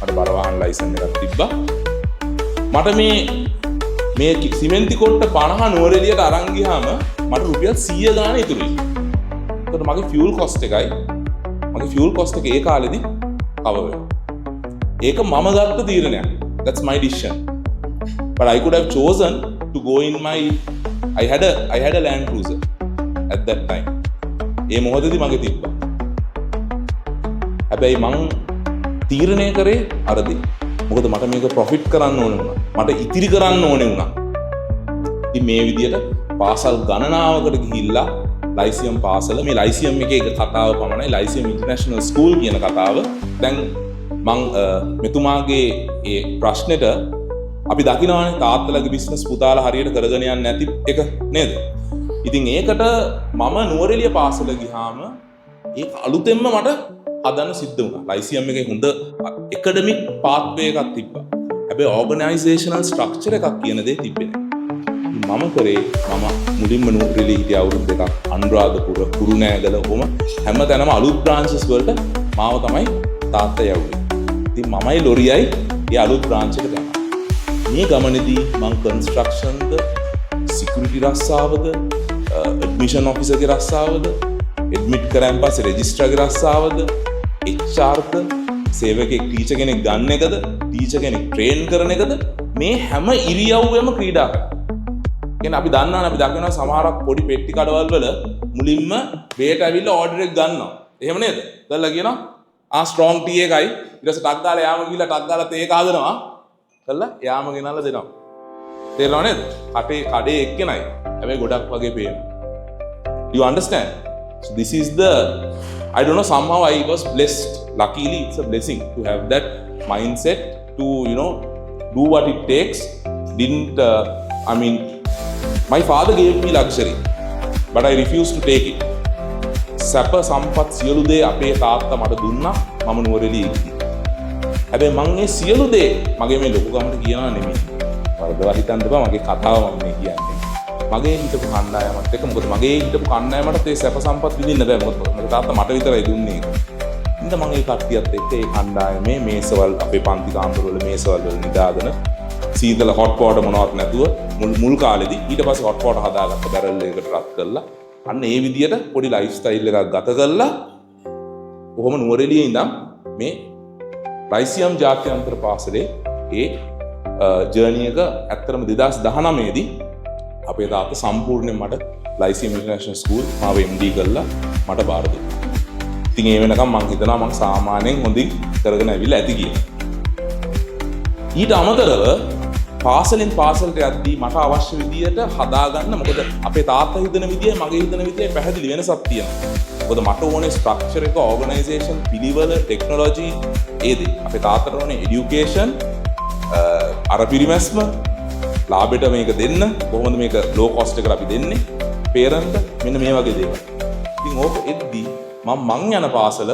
මට බර වාහන ලයිසන් එකක් තිබ්බා. මට මේ සිමෙන්ති කොට්ට 50 නුවරඑළියට අරන් ගියාම මට රුපියල් 100 ගාන ඉතුරුයි. ඒකට මගේ ෆියුල් කොස්ට් එකයි මගේ ෆියුල් කොස්ට් එක ඒ කාලෙදි කවර් වෙනවා. ඒක මම ගත්ත තීරණයක්. That's my decision. But I could have chosen to go in I had a Land Cruiser at that time. ඒ මොහොතේදී මගේ තිබ්බා. හැබැයි මං තීරණය කරේ අරදී. මොකද මට මේක ප්‍රොෆිට් කරන්න ඕනේ වුණා. මට ඉතිරි කරන්න ඕනේ වුණා. ඉතින් මේ විදියට පාසල් ගණනාවකට ගිහිල්ලා ලයිසියම් පාසල මේ ලයිසියම් එකේ කතාව පමණයි ලයිසියම් ඉන්ටර්නැෂනල් ස්කූල් කියන කතාව. දැන් මං මෙතුමාගේ ඒ ප්‍රශ්නෙට අපි දකිනවානේ තාත්තලගේ බිස්නස් පුතාලා හරියට කරගෙන යන්නේ නැති එක නේද? ඉතින් ඒකට මම නුවරඑළිය පාසල ගියාම ඒක අලුතෙන්ම මට හදන්න සිද්ධ වුණා. ලයිසියම් එකේ හොඳ ඇකඩමික් පාත්වේ එකක් තිබ්බා. හැබැයි ඕගනයිසේෂනල් ස්ට්‍රක්චර් එකක් කියන දේ තිබ්බේ නැහැ. මම කරේ මම මුලින්ම නුවරඑළිය හිටිය අවුරුදු දෙකක් අනුරාධපුර, කුරුණෑගල ඔහොම හැමතැනම අලුත් බ්‍රාන්චස් වලට මාව තමයි තාත්තා යවුවේ. ඉතින් මමයි ලොරියයි ඒ අලුත් බ්‍රාන්ච් එකට යනවා. මේ ගමනේදී මම කන්ස්ට්‍රක්ෂන්ද, සිකියුරිටි රස්සාවද, ඇඩ්මිෂන් ඔෆිසර්ගේ රස්සාවද, ඇඩ්මිට් කරන් පස්සේ රෙජිස්ට්‍රාර්ගේ රස්සාවද, HRද, සේවකයෙක් ටීචර් කෙනෙක් ගන්න එකද, ටීචර් කෙනෙක් ට්‍රේන් කරන එකද මේ හැම ඉරියව්වෙම ක්‍රීඩා කරනවා. කියන්නේ අපි දන්නවා අපි දකිනවා සමහරක් පොඩි පෙට්ටි කඩවල් වල මුලින්ම බේට ඇවිල්ලා ඕඩර් එක ගන්නවා. එහෙම නේද? දැන්ලා කියනවා ස්ට්‍රෝං ටී එකයි ඊට පස්සේ ටක් ගාලා යාම ගිහලා ටක් ගාලා තේ කාදනවා. කළා යාම ගෙනල්ලා දෙනවා. තේරෙනව නේද? කඩේ එක්කෙනයි. හැබැයි ගොඩක් වගේ පේනවා. You understand? So this is I don't know, somehow I was blessed. Luckily, it's a blessing to have that mindset to, do what it takes. My father gave me luxury, but I refused to take it. සැප සම්පත් සියලු දේ අපේ තාත්තා මට දුන්නා මම නුවරඑළිය ඉද්දි. හැබැයි මං මේ සියලු දේ මගේ මේ ලොකු ගමට කියනවා නෙමෙයි. වරදවා හිතන්න එපා මගේ කතාව මම මේ කියන්නේ. මගේ හිටපු කණ්ඩායමත් එක්ක මොකද මගේ හිටපු කණ්ඩායමට ඒ සැප සම්පත් විඳින්න බෑ මොකද මගේ තාත්තා මට විතරයි දුන්නේ ඒක. ඉතින් මම ඒ කට්ටියත් එක්ක ඒ කණ්ඩායමේ මේසවල් අපේ පන්ති කාමරවල මේසවල් වල නිදාගෙන සීතල හොට් වෝටර් මොනවත් නැතුව මුල් කාලෙදී ඊට පස්සේ හොට් වෝටර් හදාගත්ත බැරල් එකකට රත් කරලා අන්න ඒ විදියට පොඩි ලයිෆ් ස්ටයිල් එකක් ගත කරලා කොහොම නුවරඑළියේ ඉඳන් මේ ලයිසියම් ජාත්‍යන්තර පාසලේ ඒ ජර්නි එක ඇත්තටම 2019 දී අපේ තාත්තා සම්පූර්ණයෙන් මට ලයිසියම් ඉන්ටර්නැෂනල් ස්කූල් මාව MD කරලා මට බාර දුන්නා. ඉතින් ඒ වෙනකම් මම හිතනවා මම සාමාන්‍යයෙන් හොඳින් කරගෙන ඇවිල්ලා ඇති කියලා. ඊට අමතරව පාසලෙන් පාසලට යද්දී මට අවශ්‍ය විදියට හදාගන්න මොකද අපේ තාත්තා හිතන විදියයි මගේ හිතන විදියයි පැහැදිලි වෙනසක් තියෙනවා. මොකද මට ඕනේ ස්ට්‍රක්චර් එක, ඕගනයිසේෂන්, පිළිවෙල, ටෙක්නොලොජි ඒ දේ. අපේ තාත්තට ඕනේ এডুকেෂන්, අර පිරිමැස්ම, ලාභයට මේක දෙන්න, කොහොමද මේක ලෝ කොස්ට් එකට අපි දෙන්නේ, පේරන්ට් මෙන්න මේ වගේ දේවල්. ඉතින් ඕක එද්දී මං යන පාසල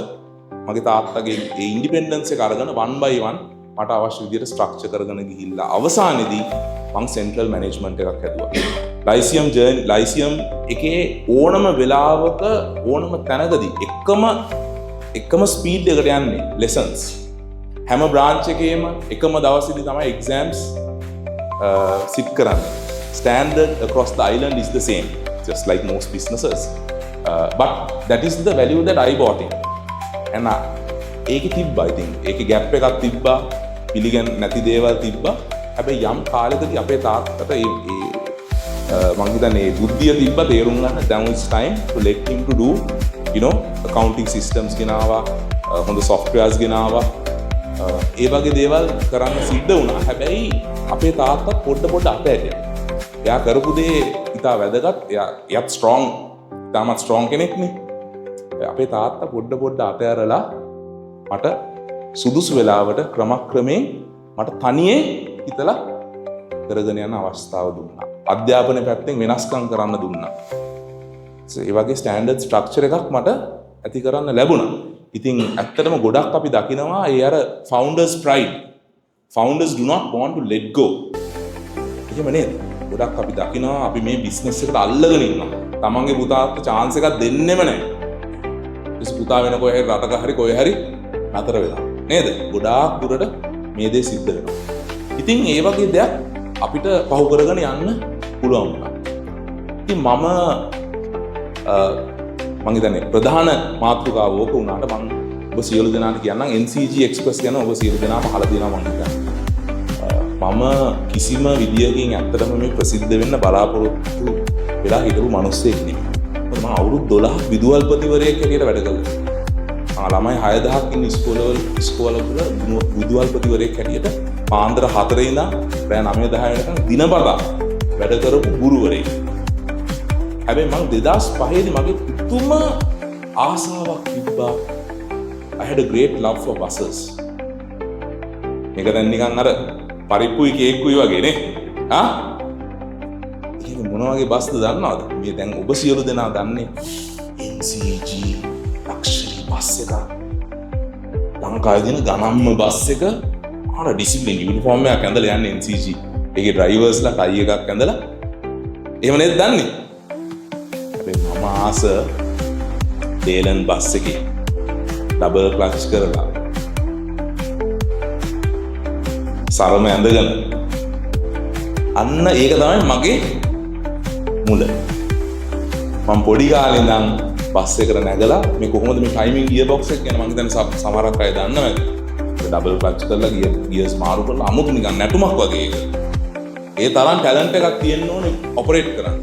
මගේ තාත්තගේ ඒ ඉන්ඩිපෙන්ඩන්ස් එක අරගෙන 1 by 1 මට අවශ්‍ය විදියට ස්ට්‍රක්චර් කරගෙන ගිහිල්ලා අවසානයේදී මං සෙන්ට්‍රල් මැනේජ්මන්ට් එකක් හැදුවා. ලයිසියම් එකේ ඕනම වෙලාවක ඕනම තැනකදී එකම ස්පීඩ් එකට යන්නේ lessons. හැම බ්‍රාන්ච් එකේම එකම දවසේදී තමයි exams sit කරන්නේ. Standard across the island is the same, just like most businesses. But that is the value that I bought in. And ඒකේ තිබ්බා ඉතින් ඒකේ gap එකක් තිබ්බා, පිළිගන්න නැති දේවල් තිබ්බා. හැබැයි යම් කාලෙකදී අපේ තාත්තට මං හිතන්නේ බුද්ධිය තිබ්බා තේරුම් ගන්න now it's time to let him to do accounting systems ගෙනාවා, හොඳ softwares ගෙනාවා, ඒ වගේ දේවල් කරන්න සිද්ධ වුණා. හැබැයි අපේ තාත්තා පොඩ අතහැරියා. එයා කරපු දේ ඉතා වැදගත්. එයාත් ඉතාමත් ස්ට්‍රෝං කෙනෙක්නේ. අපේ තාත්තා පොඩ අතහැරලා මට සුදුසු වෙලාවට ක්‍රමක්‍රමයෙන් මට තනියෙන් හිතලා කරගෙන යන අවස්ථාව දුන්නා. අධ්‍යාපන පැත්තෙන් වෙනස්කම් කරන්න දුන්නා. ඒ වගේ ස්ටෑන්ඩඩ් ස්ට්‍රක්චර් එකක් මට ඇති කරන්න ලැබුණා. ඉතින් ඇත්තටම ගොඩක් අපි දකිනවා ඒ අර founders pride. Founders do not want to let go. එහෙම නේද? ගොඩක් අපි දකිනවා අපි මේ බිස්නස් එකට අල්ලගෙන ඉන්නවා. තමන්ගේ පුතාට chance එකක් දෙන්නෙම නැහැ. ඉතින් පුතා වෙන කොහේ රටක හරි කොහේ හරි නතර වෙලා. නේද? ගොඩාක් දුරට මේ දේ සිද්ධ වෙනවා. ඉතින් ඒ වගේ දෙයක් අපිට පහු කරගෙන යන්න පුළුවන් වුණා. ඉතින් මම හිතන්නේ ප්‍රධාන මාතෘකාව ඕක වුණාට මම ඔබ සියලු දෙනාට කියන්නම් NCG Express ගැන ඔබ සියලු දෙනාම අහලා තියෙනවා මම හිතන්නේ. මම කිසිම විදියකින් ඇත්තටම මේ ප්‍රසිද්ධ වෙන්න බලාපොරොත්තු වෙලා හිටපු මිනිස්සෙක් නෙමෙයි. මම අවුරුදු 12ක් විදුහල්පතිවරයෙක් හැටියට වැඩ කළා. ළමයි 6000ක් ඉන්න ඉස්කෝලවල විදුහල්පතිවරයෙක් හැටියට පාන්දර 4 ඉඳන් රෑ 9-10 වෙනකන් දිනපතා වැඩ කරපු ගුරුවරයෙක්. හැබැයි මම 2005 දී මගේ පුදුම ආසාවක් තිබ්බා. I had a great love for buses. මේක දැන් නිකන් අර පරිප්පුයි කේක්කුයි වගේ නේ. ඒක මොන වගේ බස්ද දන්නවද? මේ දැන් ඔබ සියලු දෙනා දන්නේ NCG ලක්ෂරි බස් එක. ලංකාවේ තියෙන ගණන්ම බස් එක ආර ඩිසිප්ලින් යුනිෆෝම් එකක් ඇඳලා යන්නේ NCG. ඒකේ ඩ්‍රයිවර්ස්ලා ටයි එකක් ඇඳලා. එහෙම නේද දන්නේ? හැබැයි මම ආස දේලන් බස් එකේ ඩබල් ක්ලච් කරලා සරම ඇඳගෙන අන්න ඒක තමයි මගේ මුල. මම පොඩි කාලේ ඉඳන් බස් එකට නැගලා මේ කොහොමද මේ ටයිමින් ගියර් බොක්ස් එක ගැන මම හිතන්නේ සමහරක් අය දන්නවා. ඩබල් ක්ලච් කරලා ගියර්ස් මාරු කරලා අමුතු නිකන් නැටුමක් වගේ ඒක. ඒ තරම් ටැලන්ට් එකක් තියෙන්න ඕනේ ඔපරේට් කරන්න.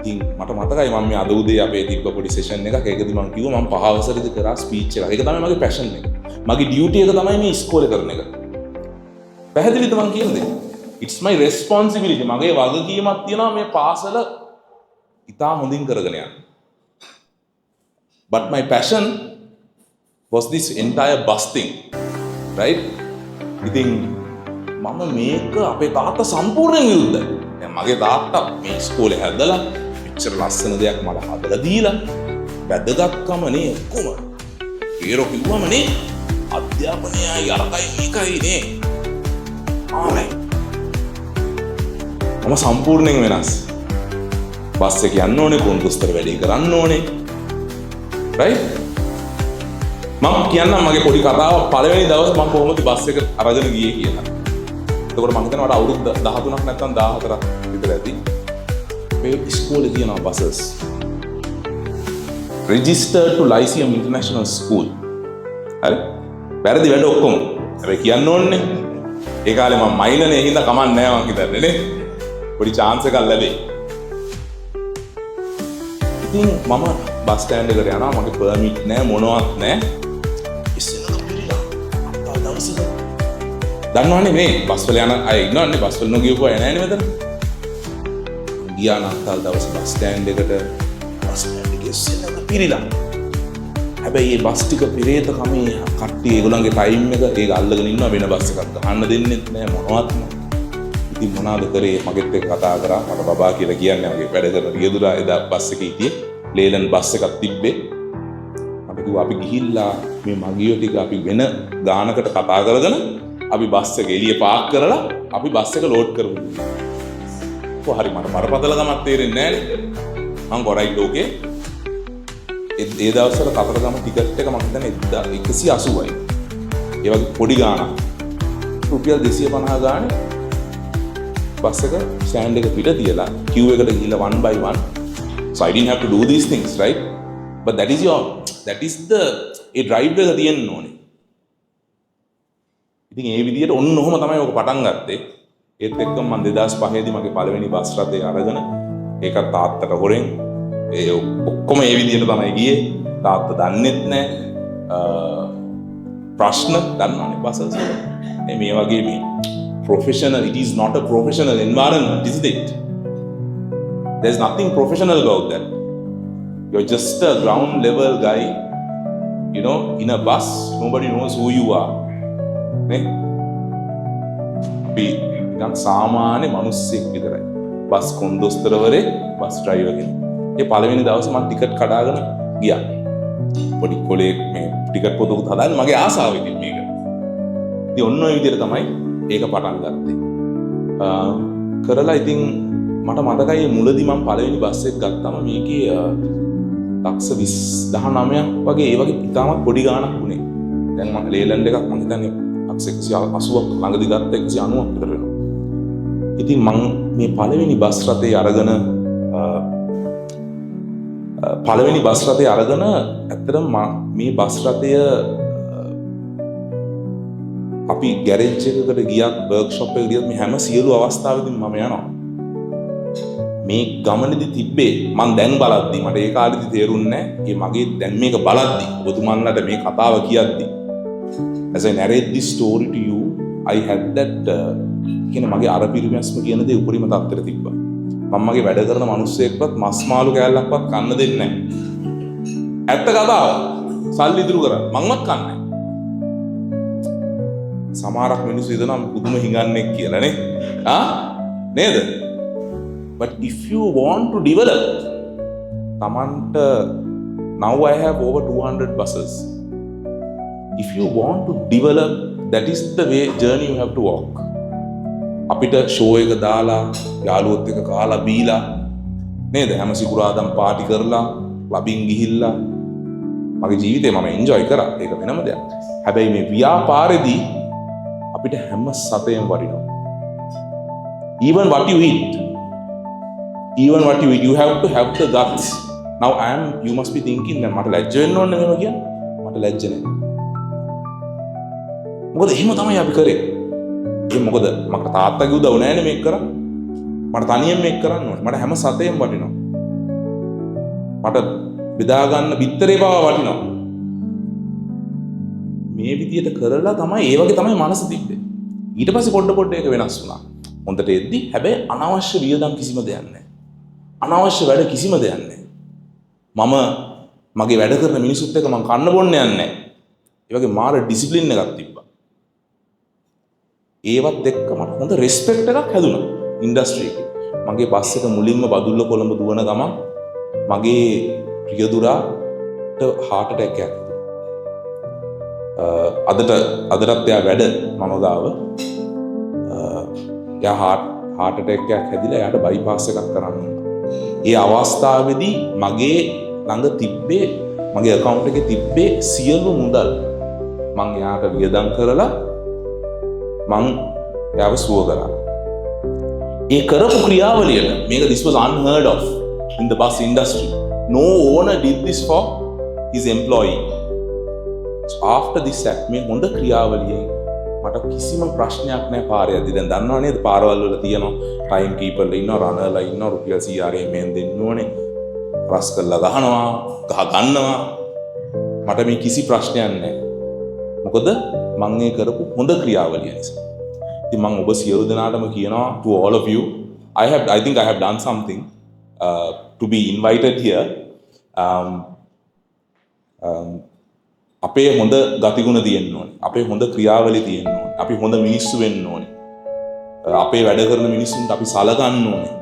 ඉතින් මට මතකයි මම මේ අද උදේ අපේ තිබ්බ පොඩි සෙෂන් එකක්. ඒකදී මම කිව්වා මම 5 වසරේදී කරා ස්පීච් එකක්. ඒක තමයි මගේ පැෂන් එක. මගේ ඩියුටි එක තමයි මේ ඉස්කෝලේ කරන එක. පැහැදිලිද මං කියන්නේ? It's my responsibility. මගේ වගකීමක් තියෙනවා මේ පාසල ඉතා හොඳින් කරගෙන යන්න. But my passion was this entire bus thing. Right? ඉතින් මම මේක අපේ තාත්තා සම්පූර්ණයෙන් විරුද්ධයි. දැන් මගේ තාත්තා මේ ඉස්කෝලේ හැදලා මෙච්චර ලස්සන දෙයක් මට හදලා දීලා වැදගත්කම නේ ඔක්කොම. ඒරෝ කිව්වම නේ අධ්‍යාපනයයි අරකයි මේකයි නේ. ආනේ. මම සම්පූර්ණයෙන් වෙනස්. බස් එක යන්න ඕනේ, කොන්දොස්තර වැඩේ කරන්න ඕනේ. right? මම කියන්නම් මගේ පොඩි කතාව පළවෙනි දවසේ මම කොහොමද බස් එක අරගෙන ගියේ කියලා. එතකොට මම හිතනවා මට අවුරුදු 13ක් නැත්නම් 14ක් විතර ඇති. මේ ඉස්කෝලේ තියෙනවා buses. Registered to Lyceum International School. හරි? වැරදි වැඩ ඔක්කොම. හැබැයි කියන්න ඕනේ. ඒ කාලේ මම මයිනර්නේ හින්දා කමක් නැහැ මං හිතන්නේ නේ. පොඩි chance එකක් ලැබෙයි. ඉතින් මම බස් ස්ටෑන්ඩ් එකට යනවා මගේ පර්මිට් නැහැ මොනවත් නැහැ. ඉස්සෙල්ලා පිළිලා අත්තා දවසක දන්නවනේ මේ බස් වල යන අය ඉන්නවනේ බස් වල නොගියපුවා එන්නේ නැහැ මෙතන. ගියා අත්තා දවස් බස් ස්ටෑන්ඩ් එකට බස් ස්ටෑන්ඩ් එකේ ඉස්සෙල්ලා පිළිලා. හැබැයි මේ බස් ටික පිරේත කමේ කට්ටිය ඒගොල්ලන්ගේ ටයිම් එක ඒක අල්ලගෙන ඉන්නවා වෙන බස් එකක් ගන්න දෙන්නෙත් නැහැ මොනවත්ම. ඉතින් මොනවාද කරේ මගෙත් එක්ක කතා කරා මට බබා කියලා කියන්නේ මගේ වැඩ කරන රියදුරා එදා බස් එකේ හිටියේ ලේලන් බස් එකක් තිබ්බේ. අපි කිව්වා අපි ගිහිල්ලා මේ මගියෝ ටික අපි වෙන ගානකට කතා කරගෙන අපි බස් එක එළිය පාක් කරලා අපි බස් එක ලෝඩ් කරමු. හරි මට බරපතලකමක් තේරෙන්නේ නැහැ නේ. මං ගොඩයි ලෝකේ. ඒ දවස්වල කතරගම ටිකට් එක මම හිතන්නේ 180යි. ඒ වගේ පොඩි ගාණක්. රුපියල් 250 ගානේ බස් එක ස්ටෑන්ඩ් එක පිට තියලා queue එකට ගිහිල්ලා one by one. So I didn't have to do these things, right? But that is the A drive එක තියෙන්න ඕනේ. ඉතින් ඒ විදිහට ඔන්න ඔහම තමයි ඔක පටන් ගත්තේ. ඒත් එක්කම මම 2005 දී මගේ පළවෙනි බස් රථය අරගෙන ඒකත් තාත්තට හොරෙන් ඒ ඔක්කොම ඒ විදිහට තමයි ගියේ. තාත්තා දන්නෙත් නැහැ. ප්‍රශ්න දන්නවනේ බසස් වල. මේ වගේ මේ professional, it is not a professional environment, is it? There's nothing professional about that. You're just a ground level guy, you know, in a bus. Nobody knows who you are. නේ? අපි නිකන් සාමාන්‍ය මිනිස්සෙක් විතරයි. බස් කොන්දොස්තරවරේ බස් ඩ්‍රයිවර් කෙනෙක්. ඒ පළවෙනි දවසේ මම ටිකට් කඩාගෙන ගියා. පොඩි කොලේ මේ ටිකට් පොතකුත් හදාන්න මගේ ආසාව ඉතින් මේක. ඉතින් ඔන්න ඔය විදිහට තමයි ඒක පටන් ගත්තේ. කරලා ඉතින් මට මතකයි මුලදී මම පළවෙනි බස් එක ගත්තම මේකේ ලක්ෂ 19ක් වගේ ඒ වගේ ඉතාමත් පොඩි ගාණක් වුණේ. දැන් මම ලේලන්ඩ් එකක් මම හිතන්නේ ලක්ෂ 180ක් ළඟදී ගත්ත 190ක් විතර වෙනවා. ඉතින් මම මේ පළවෙනි බස් රථය අරගෙන ඇත්තටම මේ බස් රථය අපි ගැරේජ් එකකට ගියත් වර්ක්ෂොප් එකකට ගියත් මේ හැම සියලු අවස්ථාවෙදීම මම යනවා. මේ ගමනේදී තිබ්බේ මම දැන් බලද්දි මට ඒ කාලෙදි තේරුන්නේ නැහැ. මගේ දැන් මේක බලද්දි ඔබතුමන්ලට මේ කතාව කියද්දි as I narrate this story to you, I had that කියන මගේ අර පිරිමැස්ම කියන දේ උපරිම තත්ත්වෙට තිබ්බා. මම මගේ වැඩ කරන මිනිස්සෙක්වත් මස් මාළු කෑල්ලක්වත් කන්න දෙන්නේ නැහැ. ඇත්ත කතාව. සල්ලි ඉතුරු කරා. මංවත් කන්නේ නැහැ. සමහරක් මිනිස්සු හිතනවා පුදුම හිඟන්නේ කියලා නේ. නේද? But if you want to develop, Tamanta, now I have over 200 buses. If you want to develop, that is the way journey you have to walk. අපිට ෂෝ එක දාලා යාළුවොත් එක්ක කාලා බීලා නේද හැම සිකුරාදම් පාටි කරලා ක්ලබින් ගිහිල්ලා මගේ ජීවිතේ මම එන්ජොයි කරා. ඒක වෙනම දෙයක්. හැබැයි මේ ව්‍යාපාරෙදී අපිට හැම සතෙම වටිනවා. Even what you eat, you have to have the guts. Now you must be thinking that මට ලැජ්ජ වෙන්න ඕනේ මෙහෙම කියන්නේ. මට ලැජ්ජ නැහැ. මොකද එහෙම තමයි අපි කරේ. ඒ මොකද මට තාත්තගේ උදව් නැහැනේ මේක කරා. මට තනියෙන් මේක කරන්න ඕනේ. මට හැම සතෙම වටිනවා. මට බෙදා ගන්න බිත්තරේ බව වටිනවා. මේ විදියට කරලා තමයි ඒ වගේ තමයි මනස තිබ්බේ. ඊට පස්සේ පොඩ ඒක වෙනස් වුණා. හොඳට එද්දි හැබැයි අනවශ්‍ය වියදම් කිසිම දෙයක් නැහැ. අනවශ්‍ය වැඩ කිසිම දෙයක් නැහැ. මම මගේ වැඩ කරන මිනිස්සුත් එක්ක මම කන්න බොන්න යන්නේ නැහැ. ඒ වගේ මාර ඩිසිප්ලින් එකක් තිබ්බා. ඒවත් එක්ක මට හොඳ රෙස්පෙක්ට් එකක් හැදුනා ඉන්ඩස්ට්‍රි එකේ. මගේ බස් එක මුලින්ම බදුල්ල කොළඹ දුවන ගමන් මගේ ප්‍රියදුරාට heart attack එකක් අදටත් එයා වැඩ මම ගාව එයා heart attack එකක් හැදිලා එයාට බයිපාස් එකක් කරන්න වුණා. ඒ අවස්ථාවේදී මගේ ළඟ තිබ්බේ මගේ account එකේ තිබ්බේ සියලු මුදල් මං එයාට වියදම් කරලා මං එයාව සුව කරා. ඒ කරපු ක්‍රියාවලියට මේක this was unheard of in the bus industry. No owner did this for his employee. So after this act මේ හොඳ ක්‍රියාවලියෙන් මට කිසිම ප්‍රශ්නයක් නැහැ පාරේ යද්දි. දැන් දන්නව නේද පාරවල් වල තියෙනවා ටයිම් කීපර්ලා ඉන්නවා රනර්ලා ඉන්නවා රුපියල් 100 මෙන් දෙන්න ඕනේ. රස් කරලා ගහනවා ගන්නවා. මට මේ කිසි ප්‍රශ්නයක් නැහැ. මොකද මම ඒ කරපු හොඳ ක්‍රියාවලිය නිසා. ඉතින් මම ඔබ සියලු දෙනාටම කියනවා to all of you, I think I have done something to be invited here. අපේ හොඳ ගතිගුණ තියෙන්න ඕනේ. අපේ හොඳ ක්‍රියාවලිය තියෙන්න ඕනේ. අපි හොඳ මිනිස්සු වෙන්න ඕනේ. අපේ වැඩ කරන මිනිස්සුන්ට අපි සලකන්න ඕනේ.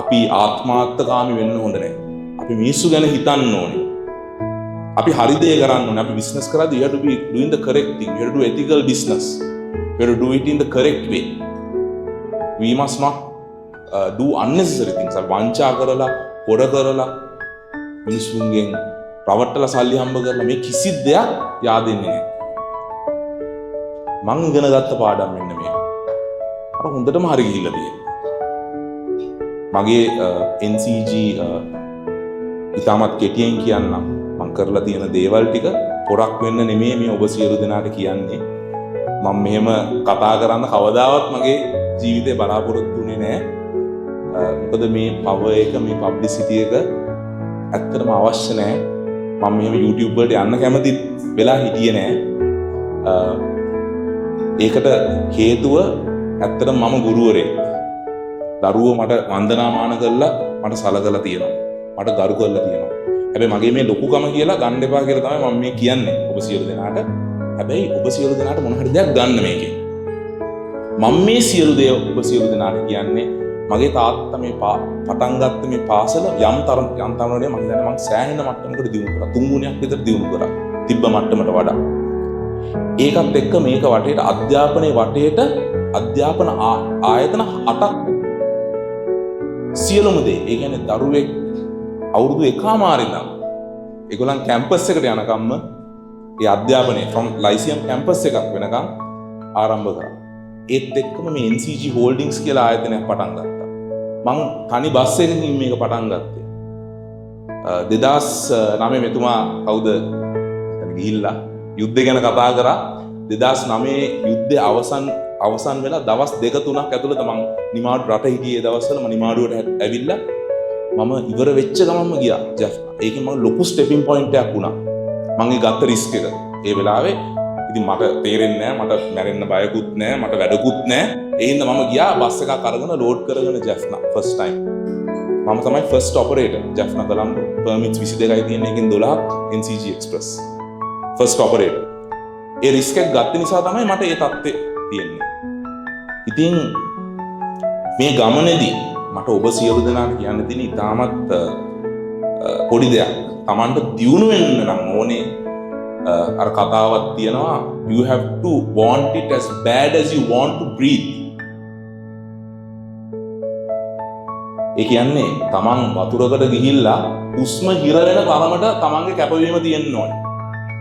අපි ආත්මාර්ථකාමී වෙන්න හොඳ නැහැ. අපි මිනිස්සු ගැන හිතන්න ඕනේ. අපි හරි දේ කරන්න ඕනේ. අපි බිස්නස් කරද්දී you have to be doing the correct thing. You have to do ethical business. You have to do it in the correct way. We must not do unnecessary things. වංචා කරලා, හොර කරලා, මිනිස්සුන්ගෙන් රවට්ටලා සල්ලි හම්බ කරලා මේ කිසි දෙයක් yaadෙන්නේ නැහැ. මං ඉගෙන ගත්ත පාඩම් මෙන්න මේක. අර හොඳටම හරි ගිහිල්ලා තියෙනවා. මගේ NCG ඉතාමත් කෙටියෙන් කියන්නම්. මං කරලා තියෙන දේවල් ටික පොරක් වෙන්න නෙමෙයි මේ ඔබ සියලු දෙනාට කියන්නේ. මම මෙහෙම කතා කරන්න කවදාවත් මගේ ජීවිතේ බලාපොරොත්තු වෙන්නේ නැහැ. මොකද මේ පව එක මේ පබ්ලිසිටි එක ඇත්තටම අවශ්‍ය නැහැ. මම මෙහෙම YouTube වලට යන්න කැමති වෙලා හිටියේ නැහැ. ඒකට හේතුව ඇත්තටම මම ගුරුවරයෙක්. දරුවෝ මට වන්දනාමාන කරලා මට සලකලා තියෙනවා. මට ගරු කරලා තියෙනවා. හැබැයි මගේ මේ ලොකුකම කියලා ගන්න එපා කියලා තමයි මම මේ කියන්නේ ඔබ සියලු දෙනාට. හැබැයි ඔබ සියලු දෙනාට මොන හරි දෙයක් ගන්න මේකෙන්. මම මේ සියලු දේ ඔබ සියලු දෙනාට කියන්නේ මගේ තාත්තා මේ පටන් ගත්ත මේ පාසල යම් තරමනේ මම දැන් මම සෑහෙන මට්ටමකට දියුණු කරා. 3 ගුණයක් විතර දියුණු කරා. තිබ්බ මට්ටමට වඩා. ඒකත් එක්ක මේක වටේට අධ්‍යාපනයේ වටේට අධ්‍යාපන ආයතන 8ක් සියලුම දේ. ඒ කියන්නේ දරුවෙක් අවුරුදු 1මාරි ඉඳන් ඒගොල්ලන් කැම්පස් එකට යනකම්ම ඒ අධ්‍යාපනයේ from Lyceum කැම්පස් එකක් වෙනකම් ආරම්භ කරා. ඒත් එක්කම මේ NCG Holdings කියලා ආයතනයක් පටන් ගත්තා. මම තනි බස් එකකින් මේක පටන් ගත්තේ. 2009 මෙතුමා කවුද එතන ගිහිල්ලා යුද්ධ ගැන කතා කරා. 2009 යුද්ධය අවසන් වෙලා දවස් 2-3ක් ඇතුළත මම නිමාඩු රට හිටියේ දවස්වල මම නිමාඩුවට ඇවිල්ලා මම ඉවර වෙච්ච ගමන්ම ගියා ජැෆ්නා. ඒකෙන් මම ලොකු ස්ටෙපින් පොයින්ට් එකක් වුණා. මම ගත්ත රිස්ක් එක. ඒ වෙලාවේ ඉතින් මට තේරෙන්නේ නැහැ, මට මැරෙන්න බයකුත් නැහැ, මට වැඩකුත් නැහැ. ඒ හින්දා මම ගියා බස් එකක් අරගෙන ලෝඩ් කරගෙන ජැෆ්නා ෆස්ට් ටයිම්. මම තමයි first operator Jaffna Colombo. Permits 22යි තියෙන එකෙන් 12ක් NCG Express. First operator. ඒ රිස්ක් එක ගත්ත නිසා තමයි මට ඒ තත්ත්වය තියෙන්නේ. ඉතින් මේ ගමනේදී මට ඔබ සියලු දෙනාට කියන්න තියෙන ඉතාමත් පොඩි දෙයක්. Tamanට දියුණු වෙන්න නම් ඕනේ අර කතාවක් තියෙනවා you have to want it as bad as you want to breathe. ඒ කියන්නේ Taman වතුරකට ගිහිල්ලා හුස්ම හිර වෙන තරමට Tamanගේ කැපවීම තියෙන්න ඕනේ.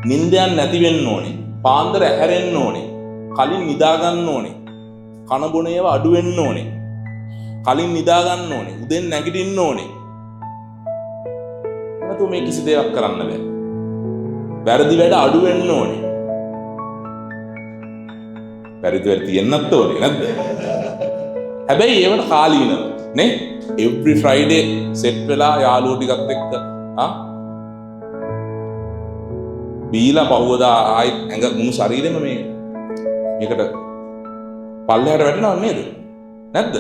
නිින්දයන් නැති වෙන්න ඕනේ. පාන්දර ඇහැරෙන්න ඕනේ. කලින් නිදා ගන්න ඕනේ. කන බොන ඒවා අඩු වෙන්න ඕනේ. කලින් නිදා ගන්න ඕනේ. උදෙන් නැගිටින්න ඕනේ. නැතු මේ කිසි දෙයක් කරන්න බෑ. වැරදි වැඩ අඩු වෙන්න ඕනේ. වැරදි වැඩ තියෙන්නත් ඕනේ නේද? හැබැයි ඒවට කාලීනව නේ? every Friday set වෙලා යාළුවෝ ටිකත් එක්ක බීලා පහුවදා ආයි ඇඟ මුණු ශරීරෙම මේකට පල්ලෙහාට වැටෙනව නේද? නැද්ද?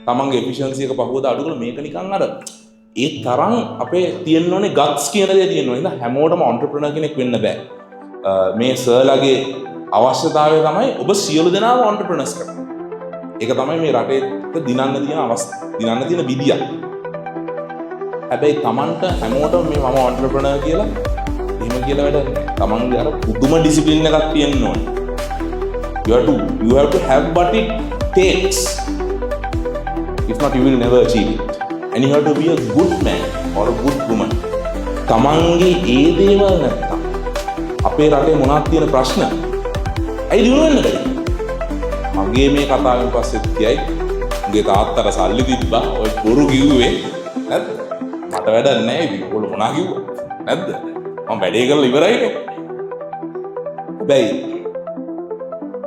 තමන්ගේ efficiency එක පහුවදා අඩු කරලා මේක නිකන් අර ඒ තරම් අපේ තියෙන්න ඕනේ guts කියන දේ තියෙන්න ඕනේ. එහෙනම් හැමෝටම entrepreneur කෙනෙක් වෙන්න බෑ. මේ සර්ලාගේ අවශ්‍යතාවය තමයි ඔබ සියලු දෙනාම entrepreneurs කරන්න. ඒක තමයි මේ රටේ දිනන්න තියෙන විදිය. හැබැයි තමන්ට හැමෝටම මේ මම entrepreneur කියලා එහෙම කියලා වැඩ නැහැ. තමන්ගේ අර පුදුම discipline එකක් තියෙන්න ඕනේ. You have to have what it takes. If not, you will never achieve it. And you have to be a good man or a good woman. තමන්ගේ ඒ දේවල් නැත්තම් අපේ රටේ මොනවද තියෙන ප්‍රශ්න? ඇයි දිනු වෙන්න බැරි? මගේ මේ කතාවෙන් පස්සේ කියයි උගේ තාත්තට සල්ලි තිබ්බා ඔය බොරු කිව්වේ නැද්ද? මට වැඩක් නැහැ ඉතින් ඔයගොල්ලෝ මොනා කිව්වා නැද්ද? මම වැඩේ කරලා ඉවරයිනේ. හැබැයි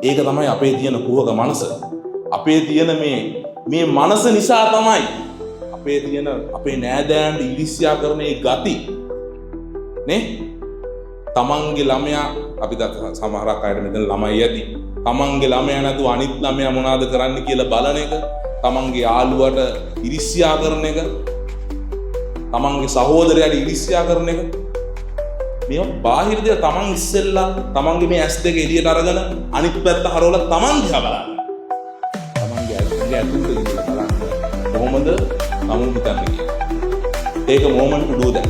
ඒක තමයි අපේ තියෙන කුහක මනස. අපේ තියෙන මේ මනස නිසා තමයි අපේ තියෙන අපේ නෑදෑයන්ට ඉරිසියා කරන ඒ ගති නේ? තමන්ගේ ළමයා අපි සමහරක් අයට මෙතන ළමයි ඇති. තමන්ගේ ළමයා නැතුව අනිත් ළමයා මොනවද කරන්න කියලා බලන එක, තමන්ගේ යාළුවට ඉරිසියා කරන එක, තමන්ගේ සහෝදරයාට ඉරිසියා කරන එක, මේවා බාහිර දේ. තමන් ඉස්සෙල්ලා තමන්ගේ මේ ඇස් දෙක එළියට අරගෙන අනිත් පැත්ත හරවලා තමන් දිහා බලන්න. තමන්ගේ ඇතුළත ඉඳලා බලන්න. කොහොමද තමන් හිතන්නේ කියලා. Take a moment to do that.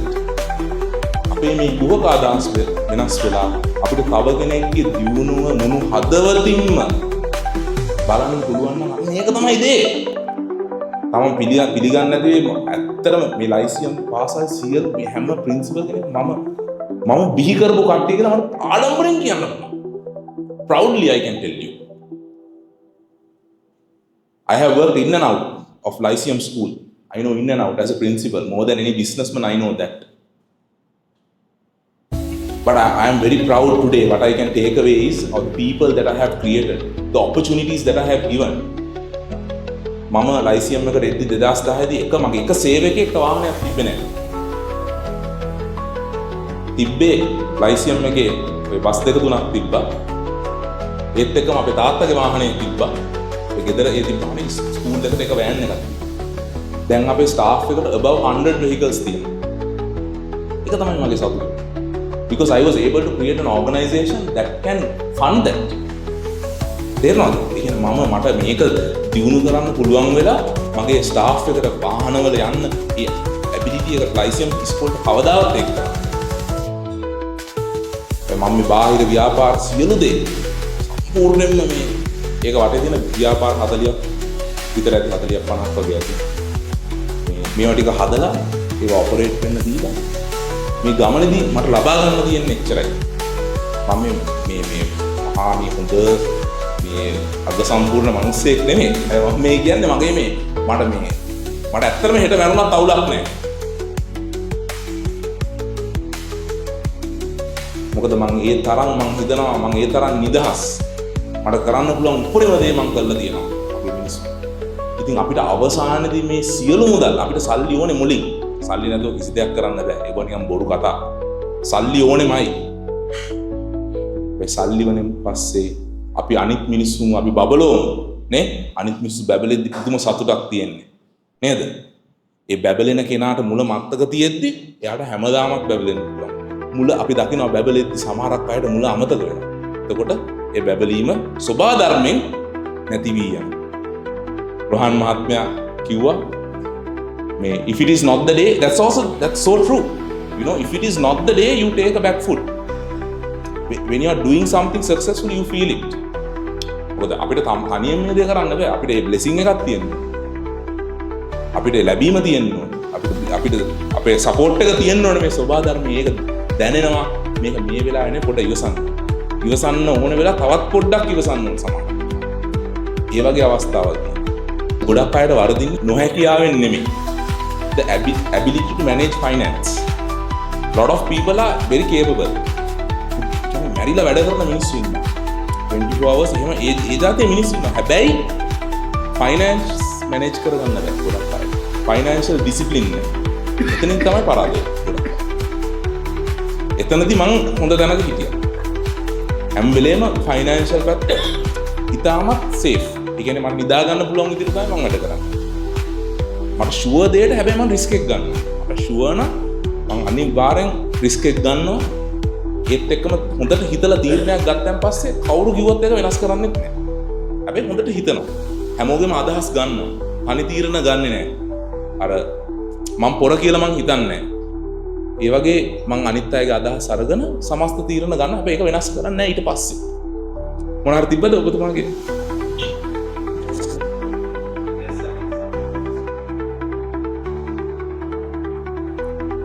අපේ මේ කුහක අදහස් වෙනස් වෙලා අපිට තව කෙනෙක්ගේ දියුණුව මොනු හදවතින්ම බලන්න පුළුවන් නම් මේක තමයි දේ. තමන් පිළිගන්නේ නැති ඇත්තටම මේ ලයිසියම් පාසල් සියලු මේ හැම ප්‍රින්සිපල් කෙනෙක් මම බිහි කරපු කට්ටිය කියලා මට ආඩම්බරෙන් කියන්න පුළුවන්. Proudly I can tell you. I have worked in and out of Lyceum School. I know in and out as a principal. More than any businessman, I know that. But I am very proud today. What I can take away is of the people that I have created, the opportunities that I have given. මම ලයිසියම් එකට එද්දි 2010 දී මගේ එක සේවකයෙක් වාහනයක් තිබ්බේ නැහැ. තිබ්බේ ලයිසියම් එකේ ඔය බස් දෙක තුනක් තිබ්බා. ඒත් එක්කම අපේ තාත්තගේ වාහනේ තිබ්බා. ඒ ගෙදර ඒ තිබ්බානේ ස්කූල් එකට එක වෑන් එකක්. දැන් අපේ ස්ටාෆ් එකට above 100 vehicles තියෙනවා. ඒක තමයි මගේ සතුට. Because I was able to create an organization that can fund that. තේරෙනවද? ඒ කියන්නේ මට මේක දියුණු කරන්න පුළුවන් වෙලා මගේ ස්ටාෆ් එකට වාහනවල යන්න ඒ ඇබිලිටි එක ලයිසියම් ඉස්කෝලේට කවදාවත් ඒක මම මේ බාහිර ව්‍යාපාර සියලු දේ සම්පූර්ණයෙන්ම මේ ඒක වටේ තියෙන ව්‍යාපාර 40ක් විතර ඇති 40ක් 50ක් වගේ ඇති මේවා ටික හදලා ඒවා ඔපරේට් කරන්න දීලා මේ ගමනේදී මට ලබා ගන්න තියෙන්නේ එච්චරයි මම මේ මහා මේ හොඳ මේ අග සම්පූර්ණ මිනිස්සෙක් නෙමෙයි මම මේ කියන්නේ මගේ මේ මට ඇත්තටම හෙට මරුණත් අවුලක් නැහැ මොකද මම ඒ තරම් මම හිතනවා මම ඒ තරම් නිදහස් මට කරන්න පුළුවන් උපරිම දේ මම කරලා තියෙනවා අපේ මිනිස්සු. ඉතින් අපිට අවසානයේදී මේ සියලු මුදල් අපිට සල්ලි ඕනේ මුලින්. සල්ලි නැතුව කිසි දෙයක් කරන්න බෑ. ඒක නිකන් බොරු කතා. සල්ලි ඕනේමයි. මේ සල්ලි වලින් පස්සේ අපි අනිත් මිනිස්සුන් අපි බබලෝමු නේ? අනිත් මිනිස්සු බබලෙද්දි පුදුම සතුටක් තියෙන්නේ. නේද? ඒ බබලෙන කෙනාට මුල මත්තක තියෙද්දි එයාට හැමදාමත් බබලෙන්න පුළුවන්. මුල අපි දකිනවා බබලෙද්දි සමහරක් අයට මුල අමතක වෙනවා. එතකොට ඒ බබලීම සබා ධර්මෙන් නැති වී යනවා. රෝහන් මහත්මයා කිව්වා මේ if it is not the day that's so true. You know, if it is not the day you take a back foot. When you are doing something successfully you feel it. මොකද අපිට තනියෙන් මේ දේ කරන්න බෑ. අපිට ඒ blessing එකක් තියෙනවා. අපිට ලැබීම තියෙනවා. අපිට අපේ සපෝට් එක තියෙන්න ඕනේ මේ සබා ධර්මයේ ඒක දැනෙනවා මේක මේ වෙලාවේ නේ පොඩ ඉවසන්න ඕන වෙලා තවත් පොඩ්ඩක් ඉවසන්න ඕන සමහර. ඒ වගේ අවස්ථාවල් තියෙනවා. ගොඩක් අයට වරදින්නේ නොහැකියාවෙන් නෙමෙයි. The ability to manage finance. Lot of people are very capable. මැරිලා වැඩ කරන මිනිස්සු ඉන්නවා. 24 hours එහෙම ඒ જાතේ මිනිස්සු ඉන්නවා. හැබැයි finance manage කරගන්න බැහැ ගොඩක් අය. Financial discipline එක. එතනින් තමයි පරාදය. එතනදී මම හොඳ දැනග හිටියා. හැම වෙලේම ෆයිනෑන්ෂල් පැත්ත ඉතාමත් සේෆ්. ඒ කියන්නේ මට නිදා ගන්න පුළුවන් විදිහට තමයි මම වැඩ කරන්නේ. මට ෂුවර් දෙයට හැබැයි මම රිස්ක් එක ගන්නවා. මට ෂුවර් නම් මම අනිවාර්යෙන් රිස්ක් එක ගන්නවා. ඒත් එක්කම හොඳට හිතලා තීරණයක් ගත්තන් පස්සේ කවුරු කිව්වත් ඒක වෙනස් කරන්නෙත් නැහැ. හැබැයි හොඳට හිතනවා. හැමෝගෙම අදහස් ගන්නවා. අනි තීරණ ගන්නෙ නැහැ. අර මම පොර කියලා මං හිතන්නේ නැහැ. ඒ වගේ මං අනිත් අයගේ අදහස් අරගෙන සමස්ත තීරණ ගන්න හැබැයි ඒක වෙනස් කරන්නේ නැහැ ඊට පස්සේ. මොනාර තිබ්බද ඔබතුමාගේ?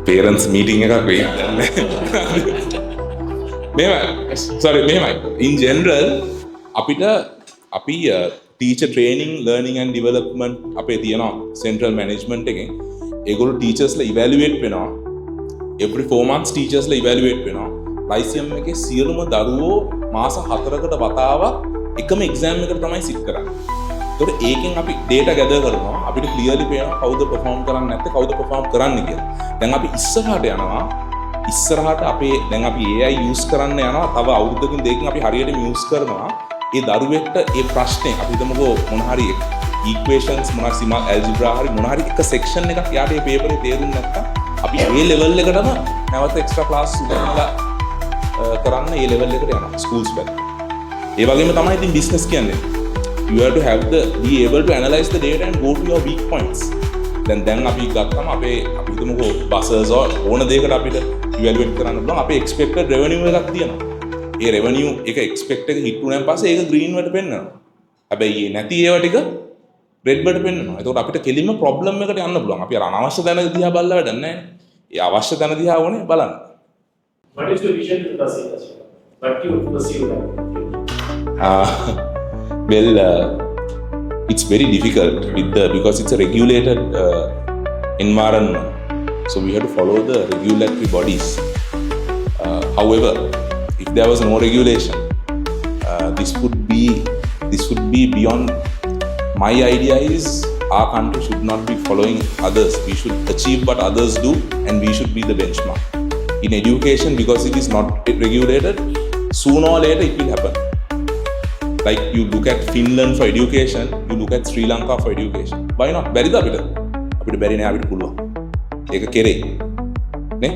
parents meeting එකක් වෙයි. මෙහෙමයි. In general අපි teacher training, learning and development අපේ තියෙනවා central management එකෙන්. ඒගොල්ලෝ teachersලා evaluate වෙනවා. every 4 months teachersලා evaluate වෙනවා. Lyceum එකේ සියලුම දරුවෝ මාස 4කට වතාවක් එකම exam එකට තමයි sit කරන්නේ. ඒකට ඒකෙන් අපි data gather කරනවා. අපිට clearly පේනවා කවුද perform කරන්නේ නැත්නම් කවුද perform කරන්නේ කියලා. දැන් අපි ඉස්සරහට යනවා. ඉස්සරහට අපේ දැන් අපි AI use කරන්න යනවා. තව අවුරුද්දකින් දෙකකින් අපි හරියට use කරනවා. ඒ දරුවෙක්ට ඒ ප්‍රශ්නේ අපි හිතමුකෝ මොන හරි equations මොනවා සිමල් algebra හරි මොන හරි එක section එකක් යාට මේ paper එකේ තේරුම් නැත්නම් අපි ඒ level එකටම නැවත extra class උගන්වලා කරන්න ඒ level එකට යනවා schools වල. ඒ වගේම තමයි ඉතින් business කියන්නේ. You have to have be able to analyze the data and go to your weak points. දැන් අපි ගත්තම අපි හිතමුකෝ buses ඕන දෙයකට අපිට evaluate කරන්න පුළුවන් අපේ expected revenue එකක් තියෙනවා. ඒ revenue එක expect එක hit වුණාන් පස්සේ ඒක green වලට පෙන්නනවා. හැබැයි ඒ නැති ඒවා ටික රෙඩ් බඩ පෙන්වනවා. එතකොට අපිට කෙලින්ම ප්‍රොබ්ලම් එකට යන්න පුළුවන්. අපි අර අනවශ්‍ය තැන දිහා බලලා වැඩක් නැහැ. ඒ අවශ්‍ය තැන දිහා ඕනේ බලන්න. What is your vision to the bus industry? What do you perceive It's very difficult because it's a regulated environment. So we have to follow the regulatory bodies. However, if there was no regulation, this would be beyond. My idea is our country should not be following others. We should achieve what others do, and we should be the benchmark. In education, because it is not regulated, sooner or later it will happen. Like you look at Finland for education, you look at Sri Lanka for education. Why not? බැරිද අපිට? අපිට බැරි නෑ අපිට පුළුවන්. ඒක කෙරේ. නේ?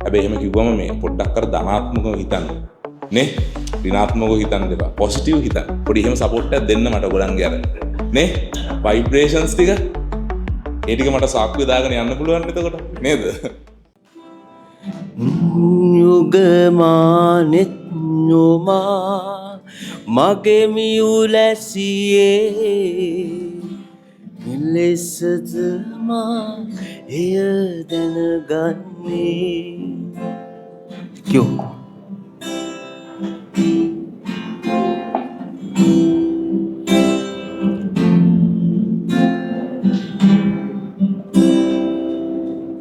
හැබැයි එහෙම කිව්වම මේ පොඩ්ඩක් අර ධනාත්මකව හිතන්න. නේ? ඍණාත්මකව හිතන්න දෙපා. පොසිටිව් හිතන්න. පොඩි එහෙම සපෝට් එකක් දෙන්න මට ගොඩන්ගේ අර. නේ? ভাইබ්‍රේෂන්ස් ටික ඒ ටික මට සාක්කුවේ දාගෙන යන්න පුළුවන් එතකොට. නේද? යුගමානෙත් නොමා මගේ මියුලැසියේ මෙලෙසද මා එය දැනගන්නේ යෝ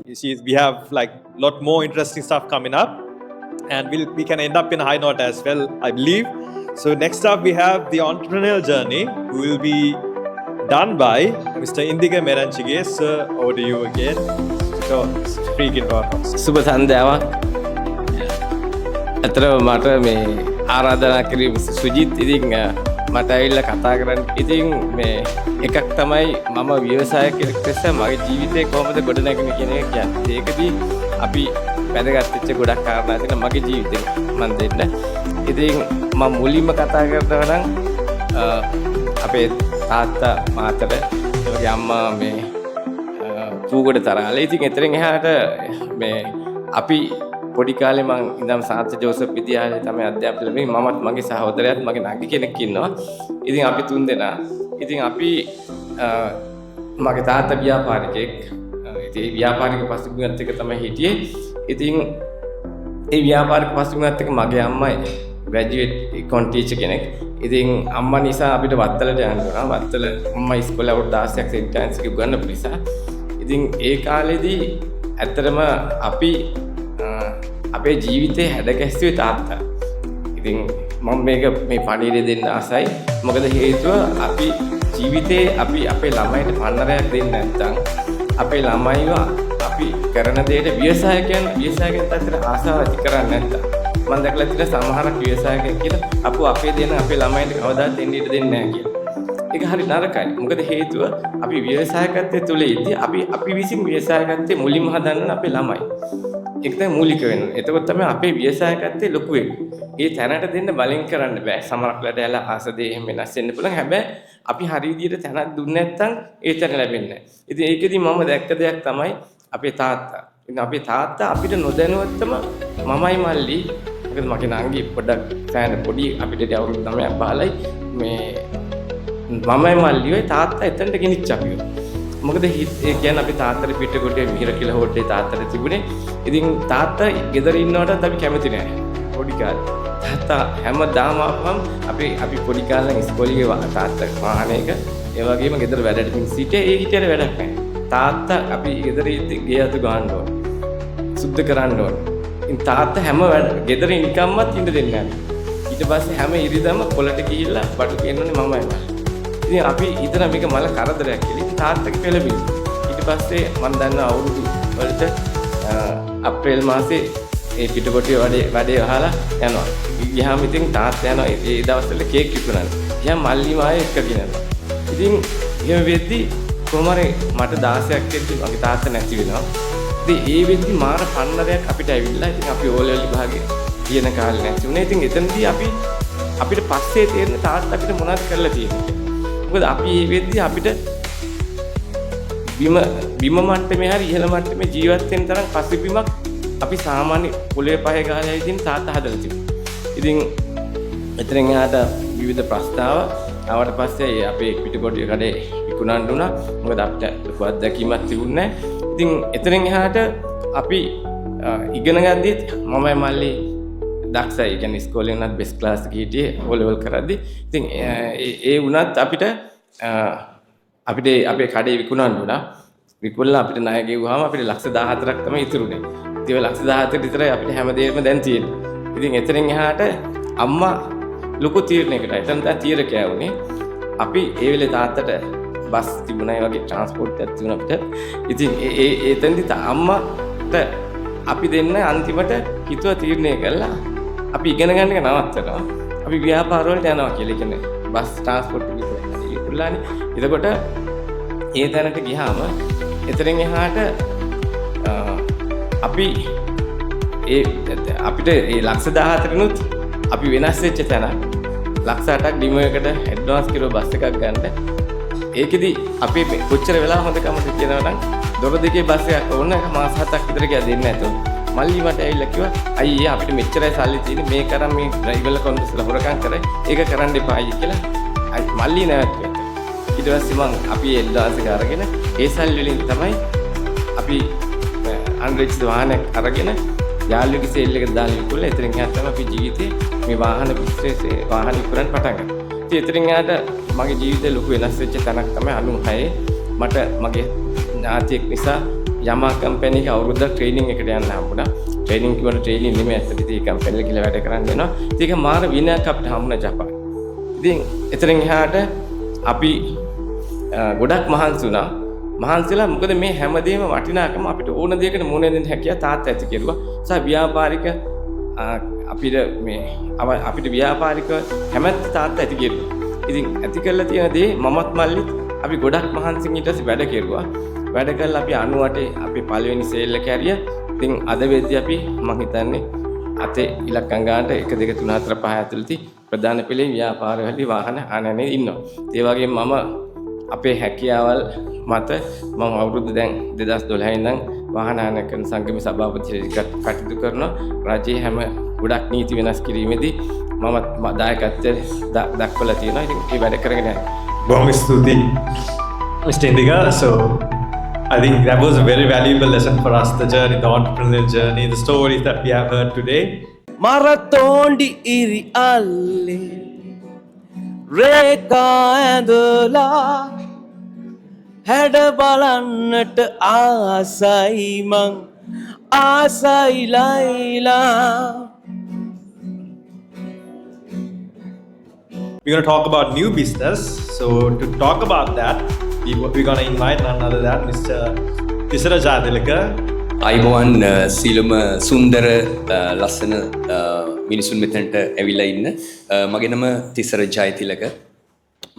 You see, we have like a lot more interesting stuff coming up, and we can end up in a high note as well, I believe. So next up we have the entrepreneurial journey, who will be done by Mr. Indiga Meranchige. Sir, over to you again. So, speak in our house. සුබ සන්ධ්‍යාවක් අතර මට මේ ආරාධනා කිරීම සුජිත් ඉතින් මට ඇවිල්ලා කතා කරන්න ඉතින් මේ එකක් තමයි මම ව්‍යවසායකයෙක් ලෙස මගේ ජීවිතේ කොහොමද ගොඩනැගුණේ කියන එක කියන්නේ. ඒකදී අපි වැදගත් වෙච්ච ගොඩක් කාරණා තියෙනවා මගේ ජීවිතේ මම දෙන්න. ඉතින් මම මුලින්ම කතා කරනවා නම් අපේ තාත්තා මාතට ඒවගේ අම්මා මේ පූගොඩ තරාලේ. ඉතින් එතනින් එහාට මේ අපි පොඩි කාලේ මං ඉඳන් සාන්ත ජෝසප් විද්‍යාලයේ තමයි අධ්‍යාපනය ලැබුණේ. මමත් මගේ සහෝදරයාත් මගේ නංගි කෙනෙක් ඉන්නවා. ඉතින් අපි තුන් දෙනා. ඉතින් අපි මගේ තාත්තා ව්‍යාපාරිකයෙක්. ඉතින් ව්‍යාපාරික පසුබිමත් එක තමයි හිටියේ. ඉතින් ඒ ව්‍යාපාරික පසුබිමත් එක මගේ අම්මයි ග්‍රැජුවේට් ඉකොන් ටීචර් කෙනෙක්. ඉතින් අම්මා නිසා අපිට වත්තලට යන්න වුණා. වත්තල අම්මා ඉස්කෝලේ අවුරුදු 16ක් සෙන්ට් ඇන්ස් එක උගන්වපු නිසා. ඉතින් ඒ කාලෙදී ඇත්තටම අපි අපේ ජීවිතේ හැඩගැස්සුවේ තාත්තා. ඉතින් මම මේ පණිවිඩය දෙන්න ආසයි. මොකද හේතුව අපි ජීවිතේ අපි අපේ ළමයිට පන්නරයක් දෙන්න නැත්නම් අපේ ළමයිව අපි කරන දෙයට ව්‍යවසායකයන් අතර ආසාව ඇති කරන්නේ නැත්නම් මම දැකලා තියෙන සමහරක් ව්‍යවසායකයන් කියලා අපේ දෙන අපේ ළමයිට කවදාවත් දෙන්න ඉඩ දෙන්නේ නැහැ කියලා. ඒක හරි නරකයි. මොකද හේතුව අපි ව්‍යවසායකත්වයේ තුල ඉදී අපි විසින් ව්‍යවසායකත්වයේ මුලින්ම හදන්න අපේ ළමයි. ඒක තමයි මූලික වෙන්නේ. එතකොට තමයි අපේ ව්‍යවසායකත්වයේ ලොකු වෙන්නේ. ඒ තැනට දෙන්න බලෙන් කරන්න බෑ. සමහරක් වෙලාවට ආස දේ එහෙම වෙනස් වෙන්න පුළුවන්. හැබැයි අපි හරි විදියට තැනක් දුන්නේ නැත්නම් ඒ තැන ලැබෙන්නේ නැහැ. ඉතින් ඒකෙදි මම දැක්ක දෙයක් තමයි අපේ තාත්තා. ඉතින් අපේ තාත්තා අපිට නොදැනුවත්වම මමයි මල්ලි මොකද මගේ නංගි පොඩ්ඩක් සෑහෙන පොඩි අපිට අවුරුදු 9ක් 15යි මේ මමයි මල්ලියෝ තාත්තා එතනට ගෙනිච්ච අපිව. මොකද ඒ කියන්නේ අපි තාත්තට පිටකොටේ මිහිර කියලා හොඩේ තාත්තට තිබුණේ. ඉතින් තාත්තා ගෙදර ඉන්නවටත් අපි කැමති නෑ. පොඩි කාලේ. තාත්තා හැමදාම ආපුවම අපි පොඩි කාලේ ඉස්කෝලේ තාත්තා වාහනයක ඒ වගේම ගෙදර වැඩට පින් සිටේ ඒ හිටියට වැඩක් නෑ. තාත්තා අපි ගෙදර ගේ අතු ගහන්න ඕන. සුද්ධ කරන්න ඕන. ඉතින් තාත්තා හැම ගෙදර ඉන්කම්වත් ඉන්න දෙන්නේ නෑ. ඊට පස්සේ හැම ඉරිදම කොලට ගිහිල්ලා බඩු කියනෝනේ මමයි. ඉතින් අපි හිතන මේක මල කරදරයක් කියලා. ඉතින් තාත්තගේ පෙළඹිලි. ඊට පස්සේ මම දන්න අවුරුදු වලට අප්‍රේල් මාසේ ඒ පිටකොටිය වැඩේ අහලා යනවා. ගියාම ඉතින් තාත්තා යනවා ඒ දවස්වල කේක් විකුණන්න. ගියාම මල්ලි මායේ එක්කගෙන යනවා. ඉතින් එහෙම වෙද්දි කොහමරේ මට 16ක් වෙද්දි මගේ තාත්තා නැති වෙනවා. ඉතින් ඒ වෙද්දි මාර පන්නරයක් අපිට ඇවිල්ලා ඉතින් අපි ඕලෙවල් විභාගේ තියෙන කාලේ නැති වුණා. ඉතින් එතනදී අපිට පස්සේ තේරෙන තාත්තා අපිට මොනවද කරලා තියෙන්නේ. මොකද අපි මේ වෙද්දි අපිට බිම මට්ටමේ හරි ඉහළ මට්ටමේ ජීවත් වෙන තරම් පසුබිමක් අපි සාමාන්‍ය පොළේ පහේ ගහලා ඉතින් තාත්තා හදලා තිබුණා. ඉතින් එතනින් එහාට විවිධ ප්‍රස්තාව ආවට පස්සේ අපේ පිටිකොටිය කඩේ විකුණන්න වුණා. මොකද අපිට ලොකු අත්දැකීමක් තිබුණේ නැහැ. ඉතින් එතනින් එහාට අපි ඉගෙන ගද්දිත් මමයි මල්ලි දක්ෂයි. ඒ කියන්නේ ඉස්කෝලේ උනත් බෙස්ට් ක්ලාස් එකේ හිටියේ O level කරද්දි. ඉතින් ඒ වුණත් අපිට අපේ කඩේ විකුණන්න වුණා. විකුණලා අපිට ණය ගෙවුවාම අපිට ලක්ෂ 14ක් තමයි ඉතුරුනේ. ඉතින් ඔය ලක්ෂ 14 විතරයි අපිට හැමදේම දැන් තියෙන්නේ. ඉතින් එතනින් එහාට අම්මා ලොකු තීරණයකට එතන තමයි තීරකයා වුණේ. අපි ඒ වෙලේ තාත්තට බස් තිබුණා, ඒ වගේ ට්‍රාන්ස්පෝර්ට් එකක් තිබුණා අපිට. ඉතින් එතෙන්දි අම්මට අපි දෙන්න අන්තිමට හිතුව තීරණය කළා අපි ඉගෙන ගන්න එක නවත්තනවා. අපි ව්‍යාපාර වලට යනවා කියලා. ඒ කියන්නේ බස් ට්‍රාන්ස්පෝර්ට් එක විතරයි. එතකොට ඒ තැනට ගියාම එතනින් එහාට අපි අපිට ඒ ලක්ෂ 14නුත් අපි වෙනස් වෙච්ච තැන ලක්ෂ 8ක් ඩිමෝ එකට ඇඩ්වාන්ස් කිරෝ බස් එකක් ගන්න. ඒකෙදි අපි කොච්චර වෙලා හොඳ කමද කියනවා නම් දොර දෙකේ බස් එකක් ඕන මාස 7ක් විතර ගියා දෙන්න නැතුව. මල්ලි මට ඇවිල්ලා කිව්වා අයියේ අපිට මෙච්චරයි සල්ලි තියෙන්නේ මේ කරන් මේ ඩ්‍රයිවර්ලා කොන්දස්ලා හොරකම් කරයි ඒක කරන්න එපා අයියේ කියලා මල්ලි නැවතුවා. ඊට පස්සේ මම අපි ඇඩ්වාන්ස් එක අරගෙන ඒ සල්ලි වලින් තමයි අපි අන්රිච්ඩ් වාහනයක් අරගෙන යාළුවෙකුගේ සේල් එකට දාලා විකුණලා එතනින් එහාට තමයි අපි ජීවිතේ මේ වාහන බිස්නස් වාහන විකුණන්න පටන් ගත්තා. ඉතින් එතනින් එහාට මගේ ජීවිතේ ලොකු වෙනස් වෙච්ච තැනක් තමයි 96 මට මගේ ඥාතියෙක් නිසා යමා කම්පැනි එක අවුරුද්දක් ට්‍රේනින් එකට යන්න හම්බුණා. ට්‍රේනින් කිව්වොත් ට්‍රේනින් නෙමෙයි ඇත්තටම ඉතින් කම්පැනි එකේ වැඩ කරන්න වෙනවා. ඉතින් ඒක මාර විනයක් අපිට හම්බුණා ජපාන්. ඉතින් එතනින් එහාට අපි ගොඩක් මහන්සි වුණා. මහන්සිලා මොකද මේ හැමදේම වටිනාකම අපිට ඕන දෙයකට මුහුණ දෙන්න හැකියාව තාත්තා ඇති කෙරුවා. සා ව්‍යාපාරික අපිට ව්‍යාපාරික හැමත් තාත්තා ඇති කෙරුවා. ඉතින් ඇති කරලා තියෙන දේ මමත් මල්ලිත් අපි ගොඩක් මහන්සියෙන් ඊට පස්සේ වැඩ කෙරුවා. වැඩ කරලා අපි 98 අපි පළවෙනි සේල් එක හැරියා. ඉතින් අද වෙද්දී අපි මම හිතන්නේ අතේ ඉලක්කම් ගන්නට 1 2 3 4 5 ඇතුළතදී ප්‍රධාන පෙළේ ව්‍යාපාරවලදී වාහන ආනයනේ ඉන්නවා. ඒ වගේම මම අපේ හැකියාවල් මත මම අවුරුදු දැන් 2012 ඉඳන් වාහන ආනයන කරන සංගම සභාපතිවරයෙක් කටයුතු කරනවා. රජයේ හැම ගොඩක් නීති වෙනස් කිරීමේදී මම දායකත්වයේ දක්වලා තියෙනවා. ඉතින් ඒ වැඩ කරගෙන යනවා. Bom Stuti, Mr. Indiga. So I think that was a very valuable lesson for us, the journey, the entrepreneurial journey, the stories that we have heard today. Maratondi iri alle Reka ඇඳලා හැඩ බලන්නට ආසයි මං ආසයි ලයිලා. We're going to talk about new business. So to talk about that, we're going to invite none other than Mr. Tisara Jadilaka. අයිබෝවන් සීලම සුන්දර ලස්සන මිනිසුන් මෙතනට ඇවිල්ලා ඉන්න. මගේ නම තිසර ජයතිලක.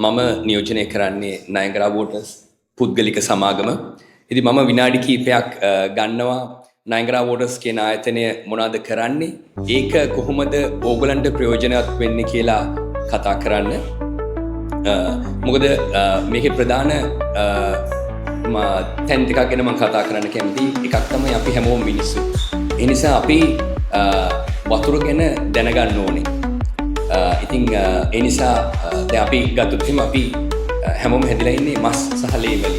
මම නියෝජනය කරන්නේ නයගරා වෝටර්ස් පුද්ගලික සමාගම. ඉතින් මම විනාඩි කිහිපයක් ගන්නවා නයගරා වෝටර්ස් කියන ආයතනය මොනවද කරන්නේ, ඒක කොහොමද ඕගලන්ට ප්‍රයෝජනවත් වෙන්නේ කියලා කතා කරන්න. මොකද මේකේ ප්‍රධාන තැන් දෙකක් ගැන මම කතා කරන්න කැමතියි. එකක් තමයි අපි හැමෝම මිනිස්සු. ඒ නිසා අපි වතුර ගැන දැනගන්න ඕනේ. ඉතින් ඒ නිසා දැන් අපි ගත්තොත් එහෙනම් අපි හැමෝම හැදිලා ඉන්නේ මස් සහ ලේ වලින්.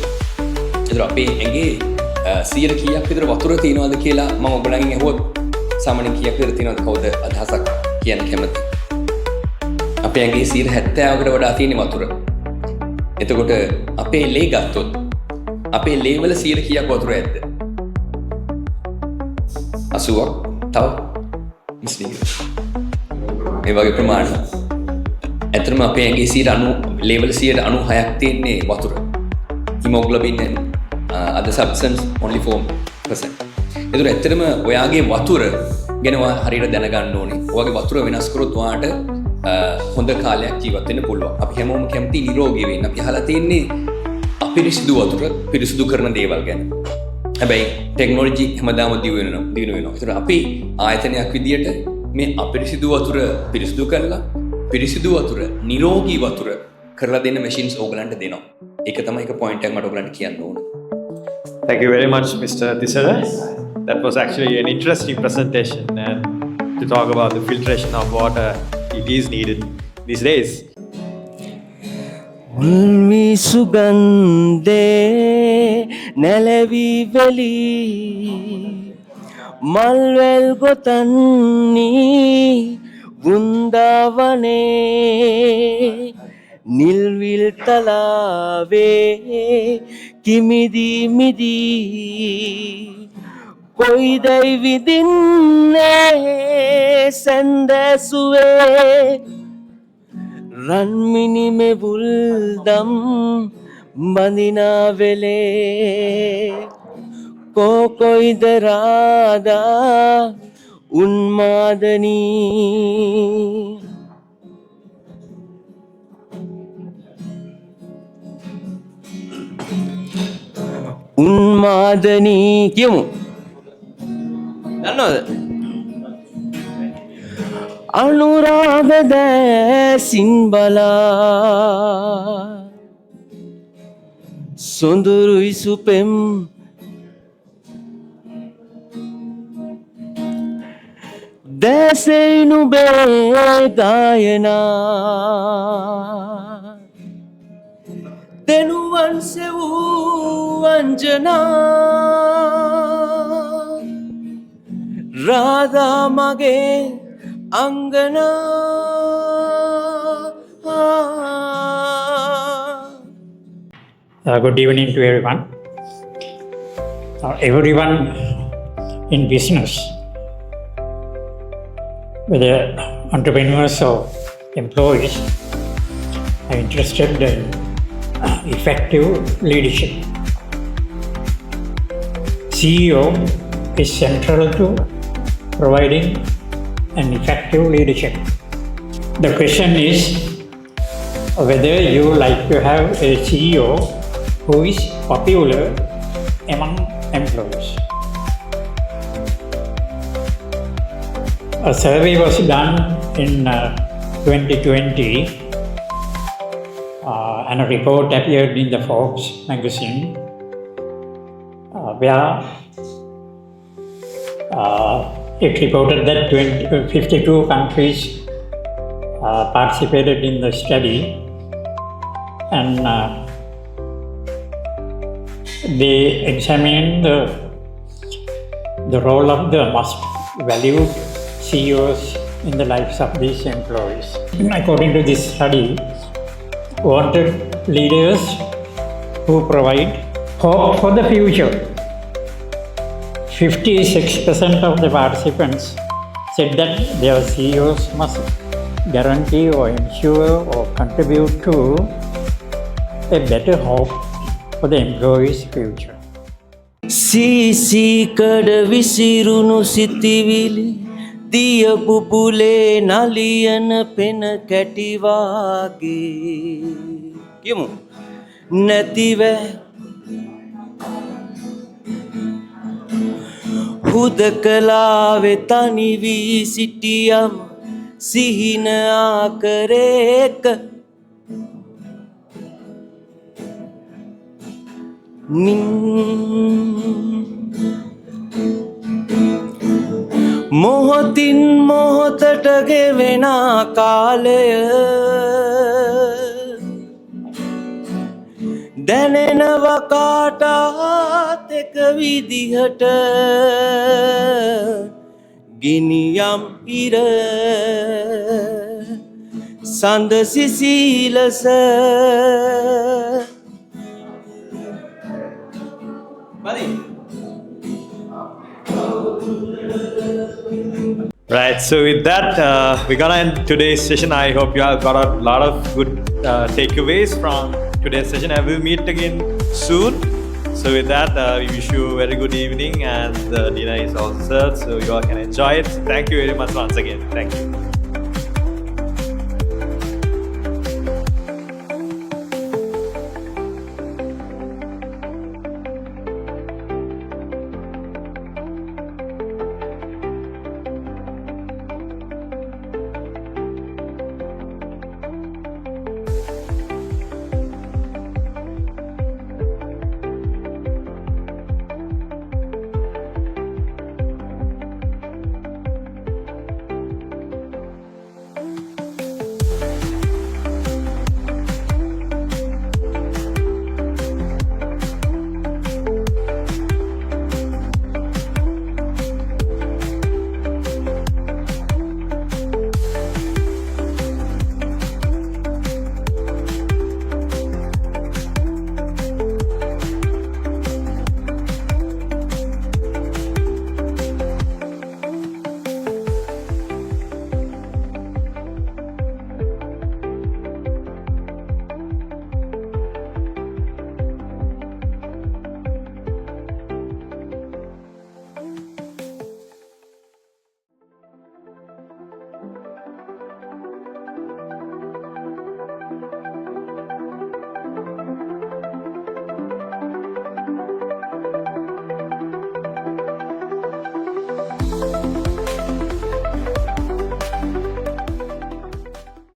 ඒතර අපේ ඇඟේ 100 කීයක් විතර වතුර තියෙනවද කියලා මම ඔයගොල්ලන්ගෙන් අහුවොත් සාමාන්‍යයෙන් කීයක් විතර තියෙනවද කවුද අදහසක් කියන්න කැමති? අපේ ඇඟේ 70%කට වඩා තියෙන වතුර. එතකොට අපේ ලේ ගත්තොත් අපේ ලේ වල 100 කීයක් වතුර ඇද්ද? 80ක්. තව මේ වගේ ප්‍රමාණ. ඇත්තටම අපේ ඇඟේ 90 ලේ වල 96ක් තියෙන්නේ වතුර. හිමෝග්ලොබින් other substance only 4%. ඒතර ඇත්තටම ඔයාගේ වතුර ගැන හරියට දැනගන්න ඕනේ. ඔයාගේ වතුර වෙනස් කරොත් ඔයාට හොඳ කාලයක් ජීවත් වෙන්න පුළුවන්. අපි හැමෝම කැමති නිරෝගී වෙන්න. අපි අහලා තියෙන්නේ අපිරිසිදු වතුර පිරිසිදු කරන දේවල් ගැන. හැබැයි ටෙක්නොලොජි හැමදාම දියුණු වෙනවා. ඒතර අපි ආයතනයක් විදියට මේ අපිරිසිදු වතුර පිරිසිදු කරලා පිරිසිදු වතුර නිරෝගී වතුර කරලා දෙන්න මැෂින්ස් ඕගලන්ට දෙනවා. ඒක තමයි එක පොයින්ට් එකක් මට ඕගලන්ට කියන්න ඕන. Thank you very much, Mr. Tisara. That was actually an interesting presentation, and to talk about the filtration of water, it is needed these days. මුල්වි සුගන්දේ නැලවි වෙලි මල්වැල් ගොතන්නී වෘන්දාවනේ නිල්විල් තලාවේ කිමිදි මිදී කොයිදැයි විදින්නේ සැන්දැසුවේ රන්මිනි මෙවුල්දම් බඳිනා වෙලේ කොයිද රාදා උන්මාදනී උන්මාදනී කියමු දන්නවද අනුරාග දැසින් බලා සොඳුරුයි සුපෙම් දැසෙයිනු බේ ගායනා දෙනුවන් සෙවූ වංජනා රාධා මගේ අංගනා Good evening to everyone. Everyone in business, whether entrepreneurs or employees, are interested in effective leadership. CEO is central to providing an effective leadership. The question is whether you like to have a CEO who is popular among employees. A survey was done in 2020 and a report appeared in the Forbes magazine where it reported that 52 countries participated in the study, and they examined the role of the most valued CEOs in the lives of these employees. According to this study, wanted leaders who provide hope for the future. 56% of the participants said that their CEOs must guarantee or ensure or contribute to a better hope for the employees' future. සීසීකඩ විසිරුණු සිතිවිලි දිය බුබුලේ නලියන පෙන කැටිවාගේ කියමු නැතිව හුදකලාවෙ තනි වී සිටියම් සිහින ආකරේක මොහොතින් මොහොතට ගෙවෙන කාලය දැනෙනවා කාටත් එක විදිහට ගිනියම් ඉර සඳ සිසිලස Right, so with that, we're gonna end today's session. I hope you have got a lot of good takeaways from today's session, and we'll meet again soon. So with that, we wish you a very good evening, and the dinner is all served, so you all can enjoy it. Thank you very much once again. Thank you.